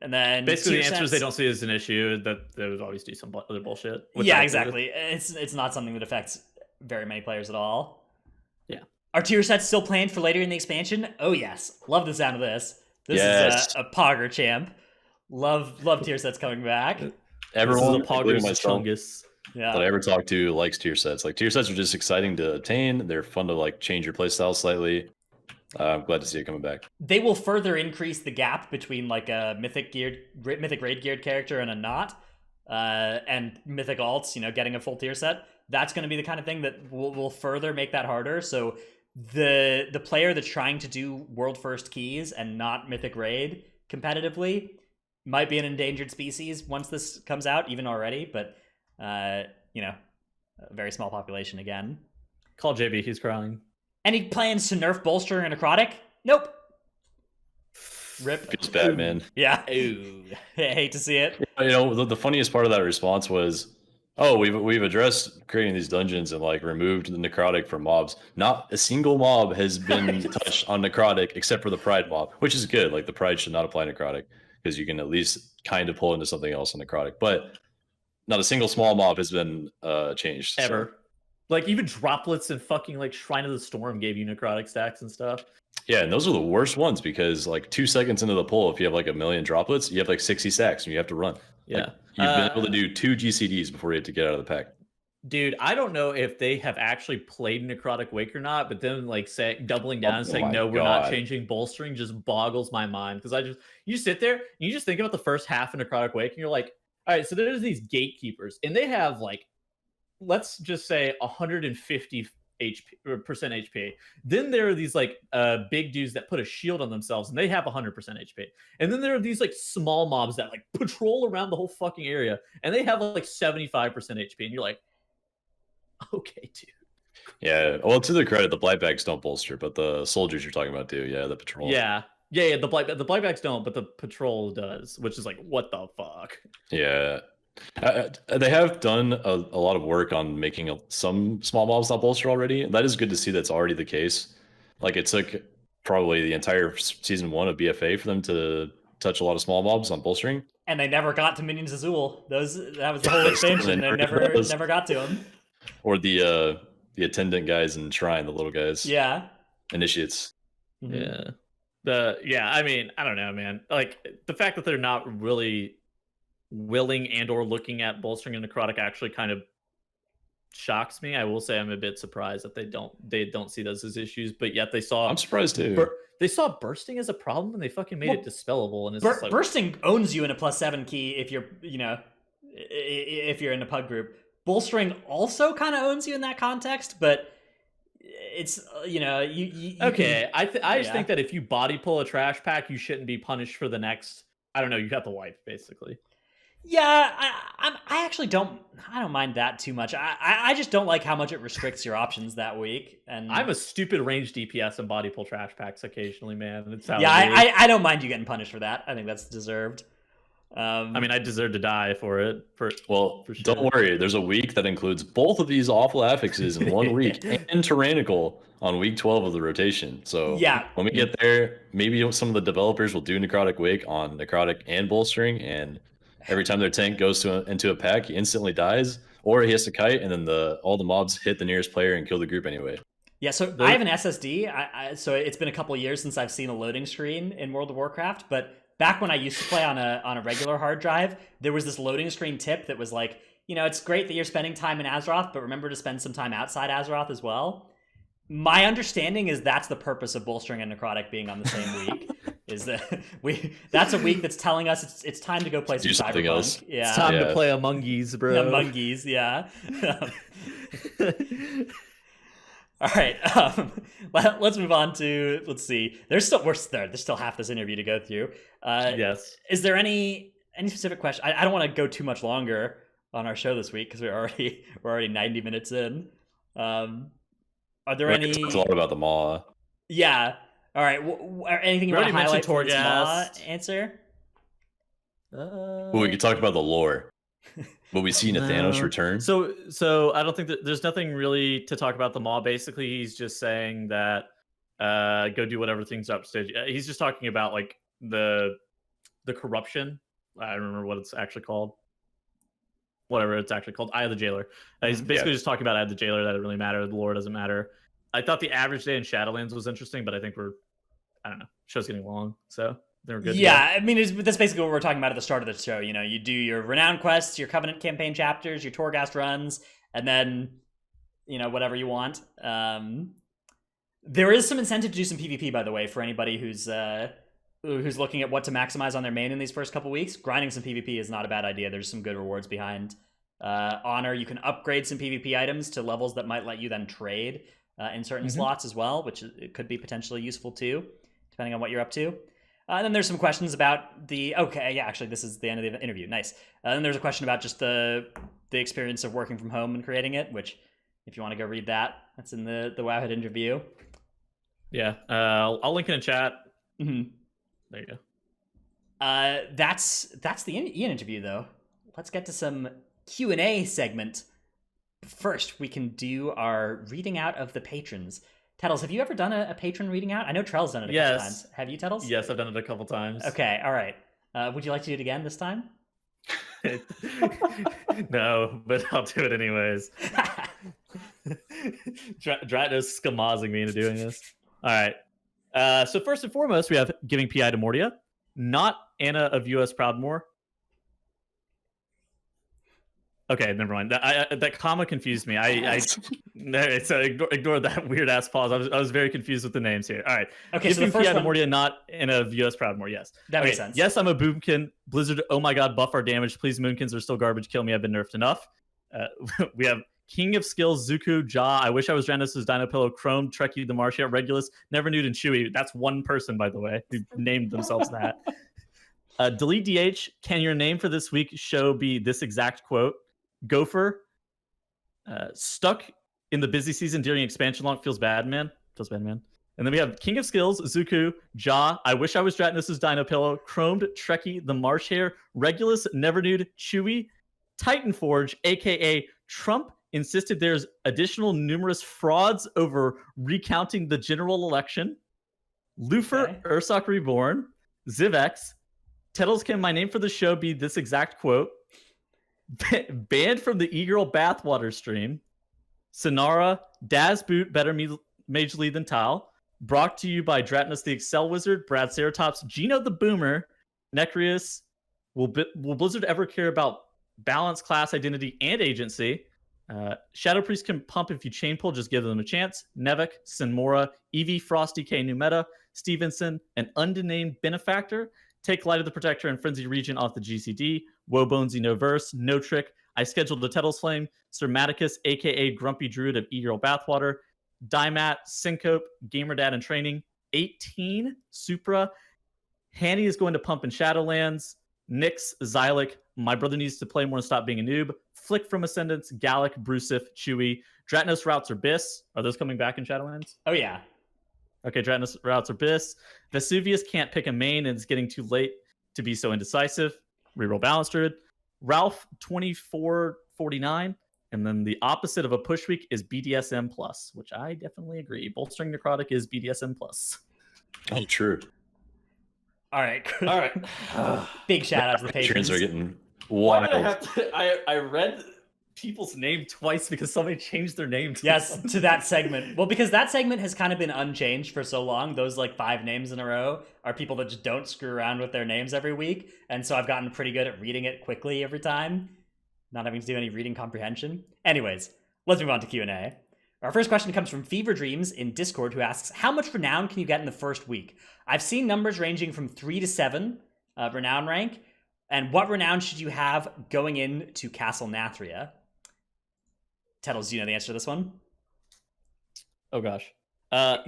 And then basically the answer is they don't see it as an issue, that they would always do some other bullshit. Yeah, exactly. It's not something that affects very many players at all. Yeah. Are tier sets still planned for later in the expansion? Oh yes. Love the sound of this. This is a Pogger champ. Love tier sets coming back. Everyone, including myself, that I ever talk to likes tier sets. Like tier sets are just exciting to obtain. They're fun to like change your playstyle slightly. I'm glad to see it coming back. They will further increase the gap between like a mythic raid geared character and a not, and mythic alts. You know, getting a full tier set. That's going to be the kind of thing that will further make that harder. So the player that's trying to do world first keys and not mythic raid competitively might be an endangered species once this comes out, even already, but you know, a very small population again. Call JB, he's crying. Any plans to nerf bolster and necrotic? Nope. Rip. Feels bad, man. Yeah. Ooh. Hate to see it. You know, the funniest part of that response was, "Oh, we've addressed creating these dungeons and like removed the necrotic from mobs. Not a single mob has been touched on necrotic except for the pride mob, which is good. Like the pride should not apply necrotic because you can at least kind of pull into something else on necrotic. But not a single small mob has been changed Ever. So. Like even droplets and fucking like Shrine of the Storm gave you necrotic stacks and stuff. Yeah, and those are the worst ones because like 2 seconds into the pull, if you have like a million droplets, you have like 60 stacks and you have to run. Yeah. Like, you've been able to do 2 GCDs before you have to get out of the pack. Dude, I don't know if they have actually played Necrotic Wake or not, but then like doubling down and saying my no, we're not God. changing bolstering just boggles my mind. Because you sit there and you just think about the first half of Necrotic Wake and you're like, all right, so there's these gatekeepers and they have like, let's just say 150 percent HP. Then there are these like big dudes that put a shield on themselves and they have 100% HP. And then there are these like small mobs that like patrol around the whole fucking area and they have like 75% HP. And you're like, okay, dude. Yeah, well, to the credit, the blightbacks don't bolster, but the soldiers you're talking about do. Yeah, the patrol. Yeah. The blightbacks don't, but the patrol does, which is like, what the fuck? Yeah. They have done a lot of work on making some small mobs not bolster already. That is good to see that's already the case. Like, it took probably the entire season 1 of BFA for them to touch a lot of small mobs on bolstering. And they never got to Minions Azul. That was the whole expansion. They never got to them. Or the attendant guys in Shrine, the little guys. Yeah. Initiates. Mm-hmm. Yeah. I mean, I don't know, man. Like the fact that they're not really willing and or looking at bolstering and necrotic actually kind of shocks me. I will say I'm a bit surprised that they don't see those as issues, but yet they saw. I'm surprised too. They saw bursting as a problem and they fucking made it dispellable. And it's just like, bursting owns you in a +7 key if you're if you're in a pug group. Bolstering also kind of owns you in that context, but it's you okay. I just think that if you body pull a trash pack, you shouldn't be punished for the next. I don't know. You got the wipe basically. Yeah, I actually don't. I don't mind that too much. I just don't like how much it restricts your options that week. And I'm a stupid range DPS and body pull trash packs occasionally, man. It's I don't mind you getting punished for that. I think that's deserved. I mean, I deserve to die for it. For sure. Don't worry. There's a week that includes both of these awful affixes in one week and Tyrannical on week 12 of the rotation. So yeah, when we get there, maybe some of the developers will do Necrotic Wake on Necrotic and bolstering, and every time their tank goes into a pack, he instantly dies, or he has to kite, and then all the mobs hit the nearest player and kill the group anyway. Yeah, so I have an SSD. So it's been a couple of years since I've seen a loading screen in World of Warcraft, but back when I used to play on a regular hard drive, there was this loading screen tip that was like, it's great that you're spending time in Azeroth, but remember to spend some time outside Azeroth as well. My understanding is that's the purpose of bolstering and necrotic being on the same week. Is that that's a week that's telling us it's time to go play some something Cyberpunk. else. Yeah. It's time to play Among Us, bro. Among Us, yeah. All right, let's move on to, let's see. There's still half this interview to go through. Yes. Is there any specific question? I don't want to go too much longer on our show this week because we're already 90 minutes in. Are there any? It's a lot about the Maw. Yeah. All right. Anything you want to highlight for this Maw answer? We could talk about the lore. Will we see Nathanos return? So I don't think that there's nothing really to talk about the Maw. Basically, he's just saying that go do whatever things upstage. He's just talking about like the corruption. I don't remember what it's actually called. Whatever it's actually called, Eye of the Jailer. He's basically just talking about Eye of the Jailer. That it really matter. The lore doesn't matter. I thought the average day in Shadowlands was interesting, but I think I don't know. Show's getting long, so they're good. Yeah, I mean, that's basically what we're talking about at the start of the show. You do your Renown quests, your Covenant campaign chapters, your Torghast runs, and then, whatever you want. There is some incentive to do some PvP, by the way, for anybody who's looking at what to maximize on their main in these first couple weeks. Grinding some PvP is not a bad idea. There's some good rewards behind Honor. You can upgrade some PvP items to levels that might let you then trade in certain slots as well, which it could be potentially useful too, depending on what you're up to. And then there's some questions about actually this is the end of the interview. Nice. Then there's a question about just the experience of working from home and creating it, which if you want to go read that's in the Wowhead interview. Yeah, I'll link in a chat. Mm-hmm. There you go. That's the Ian interview though. Let's get to some Q&A segment. First, we can do our reading out of the patrons. Tettles, have you ever done a patron reading out? I know Trell's done it a couple times. Have you, Tettles? Yes, I've done it a couple times. Okay, all right. Would you like to do it again this time? No, but I'll do it anyways. Dratnos schemazing me into doing this. All right. So first and foremost, we have giving PI to Mordia, not Anna of US Proudmoore. Okay, never mind. That comma confused me. So ignore that weird ass pause. I was very confused with the names here. All right. Okay, giving PI to Mordia, not Anna of US Proudmoore. Yes, that makes sense. Yes, I'm a Boomkin. Blizzard. Oh my god, buff our damage, please. Moonkins are still garbage. Kill me. I've been nerfed enough. We have King of Skills, Zuku, Ja. I wish I was Janus's Dino Pillow, Chrome, Trekkie, the Martian, Regulus, Never Nude, and Chewy. That's one person, by the way, who named themselves that. Delete DH. Can your name for this week show be this exact quote? Gopher. Stuck in the busy season during expansion launch. Feels bad, man. Feels bad, man. And then we have King of Skills, Zuku, Ja. I wish I was Dratnos's Dino Pillow, Chromed, Trekkie, the Marsh Hare, Regulus, Never Nude, Chewy, Titanforge, aka Trump insisted there's additional numerous frauds over recounting the general election. Lufer, Ursoc Reborn, Zivex, Tettles, can my name for the show be this exact quote? Banned from the e-girl bathwater stream. Sonara, Daz Boot, better majorly than Tal. Brought to you by Dratnos the Excel Wizard, Brad Ceratops, Gino the Boomer, Necrius. Will Blizzard ever care about balance, class, identity, and agency? Shadow Priest can pump if you chain pull, just give them a chance. Nevik, Sinmora, Eevee, Frosty K, New Meta, Stevenson, an unnamed benefactor. Take Light of the Protector and Frenzy Region off the GCD. Wobonesy, no verse, no trick. I scheduled the Tettles Flame. Sir Maticus, aka Grumpy Druid of E-Girl Bathwater. Dymat, Syncope, Gamerdad in Training. 18, Supra. Hanny is going to pump in Shadowlands. Nyx, Xylic, My Brother Needs to Play More and Stop Being a Noob. Flick from Ascendance, Gallic, Brusif, Chewy. Dratnos Routes Abyss. Are those coming back in Shadowlands? Oh, yeah. Okay, Dratnos Routes Abyss. Vesuvius can't pick a main and it's getting too late to be so indecisive. Reroll Balance Druid. Ralph, 2449. And then the opposite of a push week is BDSM plus, which I definitely agree. Bolstering Necrotic is BDSM plus. Oh, true. All right. All right. Big shout out to the patrons. Patrons are getting wild. I read people's name twice because somebody changed their name to that segment. Well, because that segment has kind of been unchanged for so long. Those like 5 names in a row are people that just don't screw around with their names every week. And so I've gotten pretty good at reading it quickly every time, not having to do any reading comprehension. Anyways, let's move on to Q&A. Our first question comes from Fever Dreams in Discord, who asks, how much renown can you get in the first week? I've seen numbers ranging from 3 to 7 renown rank. And what renown should you have going into Castle Nathria? Tettles, do you know the answer to this one? Oh, gosh. But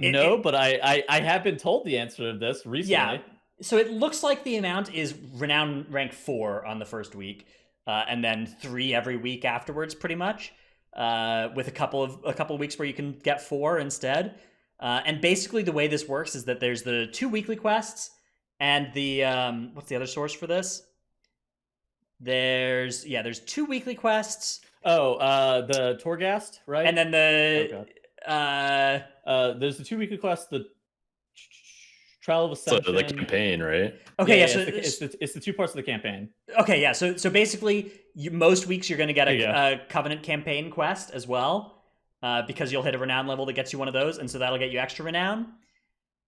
I have been told the answer to this recently. Yeah. So it looks like the amount is renown rank 4 on the first week, and then 3 every week afterwards, pretty much. With a couple of weeks where you can get 4 instead. And basically the way this works is that there's the 2 weekly quests and the what's the other source for this? There's 2 weekly quests. The Torghast, right? And then there's the 2 weekly quests, the Trial of Ascension. So the campaign, right? Okay, yeah. So it's the 2 parts of the campaign. Okay, yeah. So basically, most weeks you're going to get a Covenant campaign quest as well, because you'll hit a renown level that gets you one of those, and so that'll get you extra renown.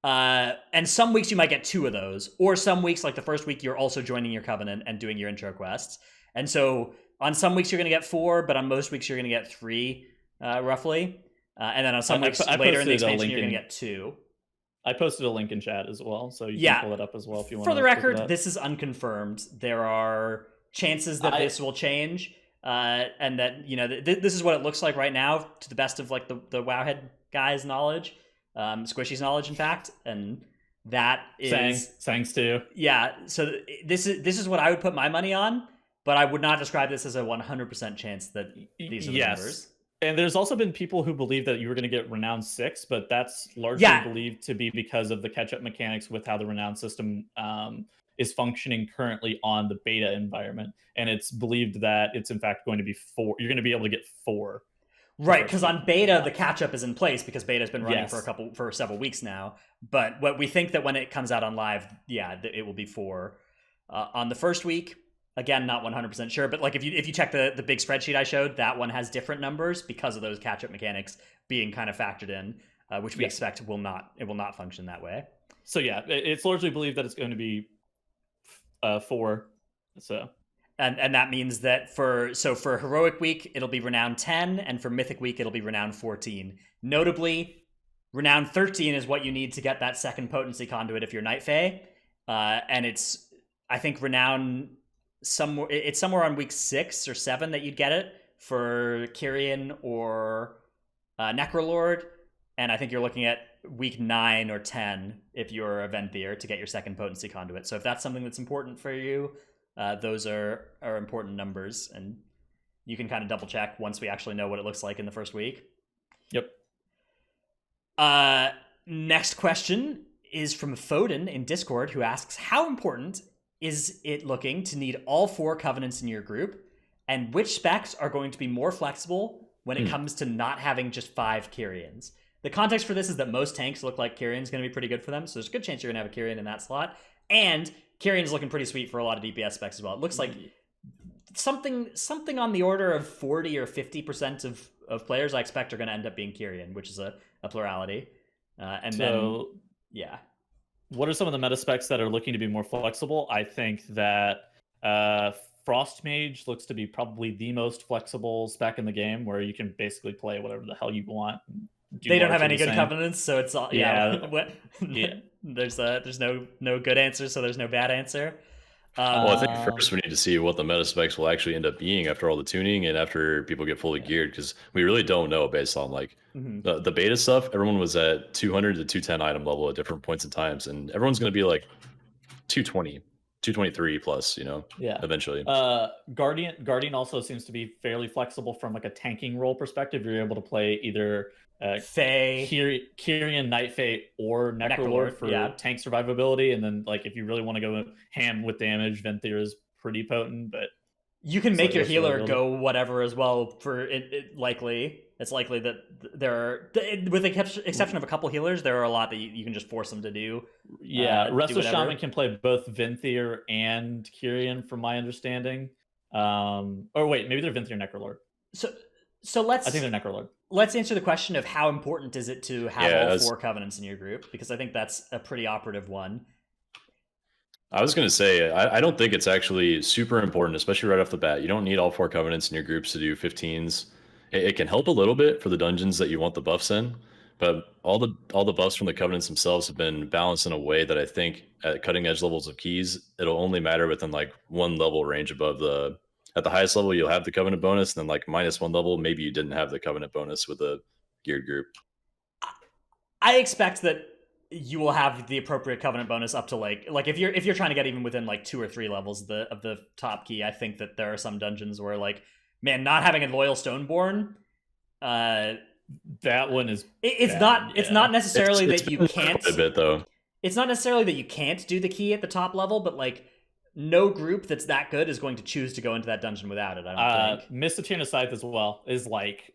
And some weeks you might get 2 of those, or some weeks, like the first week, you're also joining your Covenant and doing your intro quests. And so on some weeks you're going to get 4, but on most weeks you're going to get 3, roughly. And then on some weeks later in the expansion you're going to get 2. I posted a link in chat as well, so you can pull it up as well if you want. For the record, this is unconfirmed. There are chances that this will change, and that this is what it looks like right now, to the best of like the Wowhead guys' knowledge, Squishy's knowledge, in fact, and that is Sangs too. Yeah, so this is what I would put my money on, but I would not describe this as a 100% chance that these are the numbers. And there's also been people who believe that you were going to get Renown 6, but that's largely believed to be because of the catch-up mechanics with how the Renown system is functioning currently on the beta environment, and it's believed that it's in fact going to be 4. You're going to be able to get 4. Right, because on beta the catch up is in place because beta's been running Yes. for several weeks now. But what we think that when it comes out on live, it will be 4. On the first week, again, not 100% sure, but like if you check the big spreadsheet I showed, that one has different numbers because of those catch up mechanics being kind of factored in, which we expect will not function that way. So yeah, it's largely believed that it's going to be 4. So. And that means that for Heroic Week, it'll be Renown 10, and for Mythic Week, it'll be Renown 14. Notably, Renown 13 is what you need to get that second potency conduit if you're Night Fae. And it's, I think, Renown it's somewhere on week 6 or 7 that you'd get it for Kyrian or Necrolord. And I think you're looking at week 9 or 10 if you're a Venthyr to get your second potency conduit. So if that's something that's important for you, those are important numbers, and you can kind of double check once we actually know what it looks like in the first week. Yep. Next question is from Foden in Discord, who asks, how important is it looking to need all 4 covenants in your group, and which specs are going to be more flexible when it comes to not having just 5 Kyrians? The context for this is that most tanks look like Kyrian's going to be pretty good for them, so there's a good chance you're going to have a Kyrian in that slot. And Kyrian's looking pretty sweet for a lot of DPS specs as well. It looks like something on the order of 40 or 50% of players I expect are going to end up being Kyrian, which is a plurality. What are some of the meta specs that are looking to be more flexible? I think that Frost Mage looks to be probably the most flexible spec in the game, where you can basically play whatever the hell you want. They don't have any good covenants, so it's all There's no good answer, so there's no bad answer. Well, I think first we need to see what the meta specs will actually end up being after all the tuning and after people get fully geared, because we really don't know based on like the beta stuff. Everyone was at 200 to 210 item level at different points in times, and everyone's going to be like 220, 223 plus, eventually. Guardian also seems to be fairly flexible from like a tanking role perspective. You're able to play either Fae, Kyrian, Night Fae, or Necrolord for tank survivability, and then like if you really want to go ham with damage, Venthyr is pretty potent, but you can make your healer go whatever as well. For it's likely that there are, with the exception of a couple healers, there are a lot that you can just force them to do. Restless Shaman can play both Venthyr and Kyrian, from my understanding. Or wait, maybe they're Venthyr Necrolord. So I think they're Necrolord. Let's answer the question of how important is it to have all 4 covenants in your group, because I think that's a pretty operative one. I was going to say, I don't think it's actually super important, especially right off the bat. You don't need all 4 covenants in your groups to do 15s. It can help a little bit for the dungeons that you want the buffs in, but all the buffs from the covenants themselves have been balanced in a way that I think at cutting edge levels of keys, it'll only matter within like 1 level range above at the highest level, you'll have the covenant bonus, and then like -1 level, maybe you didn't have the covenant bonus with a geared group. I expect that you will have the appropriate covenant bonus up to like if you're trying to get even within like 2 or 3 levels of the top key. I think that there are some dungeons where like, man, not having a loyal Stoneborn, that one is it's not necessarily that you can't a bit though. It's not necessarily that you can't do the key at the top level, but like, no group that's that good is going to choose to go into that dungeon without it, I don't think. Mr. Scythe as well is like,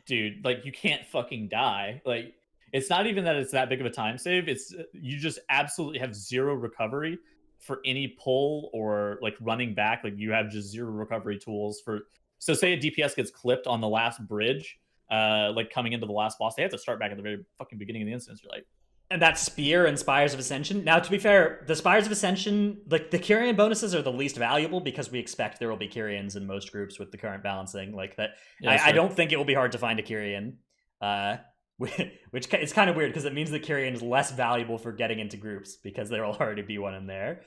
dude, like you can't fucking die. Like, it's not even that it's that big of a time save. It's you just absolutely have 0 recovery for any pull or like running back. Like you have just 0 recovery tools for. So say a DPS gets clipped on the last bridge, like coming into the last boss, they have to start back at the very fucking beginning of the instance. You're like. And that Spear and Spires of Ascension. Now, to be fair, the Spires of Ascension, like the Kyrian bonuses are the least valuable because we expect there will be Kyrians in most groups with the current balancing. Like that, I don't think it will be hard to find a Kyrian, which it's kind of weird because it means the Kyrian is less valuable for getting into groups because there will already be one in there.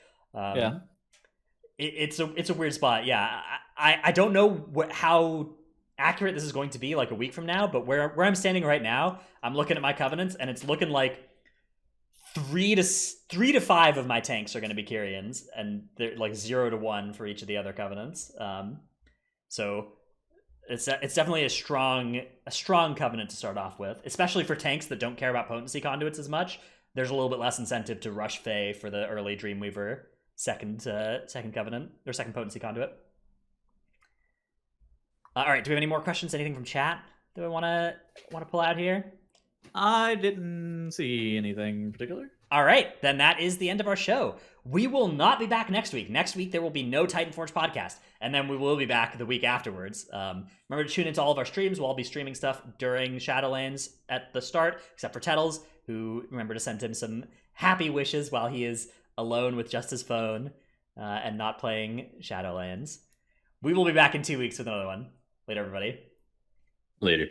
It's a weird spot. Yeah, I don't know how accurate this is going to be like a week from now, but where I'm standing right now, I'm looking at my covenants and it's looking like 3 to 5 of my tanks are going to be Kyrians, and they're like 0 to 1 for each of the other covenants. So it's definitely a strong covenant to start off with, especially for tanks that don't care about potency conduits as much. There's a little bit less incentive to rush Fae for the early Dreamweaver second covenant or second potency conduit. All right, do we have any more questions? Anything from chat that we want to pull out here? I didn't see anything in particular. All right, then that is the end of our show. We will not be back next week. Next week, there will be no Titanforge podcast, and then we will be back the week afterwards. Remember to tune into all of our streams. We'll all be streaming stuff during Shadowlands at the start, except for Tettles, who, remember to send him some happy wishes while he is alone with just his phone and not playing Shadowlands. We will be back in 2 weeks with another one. Later, everybody. Later.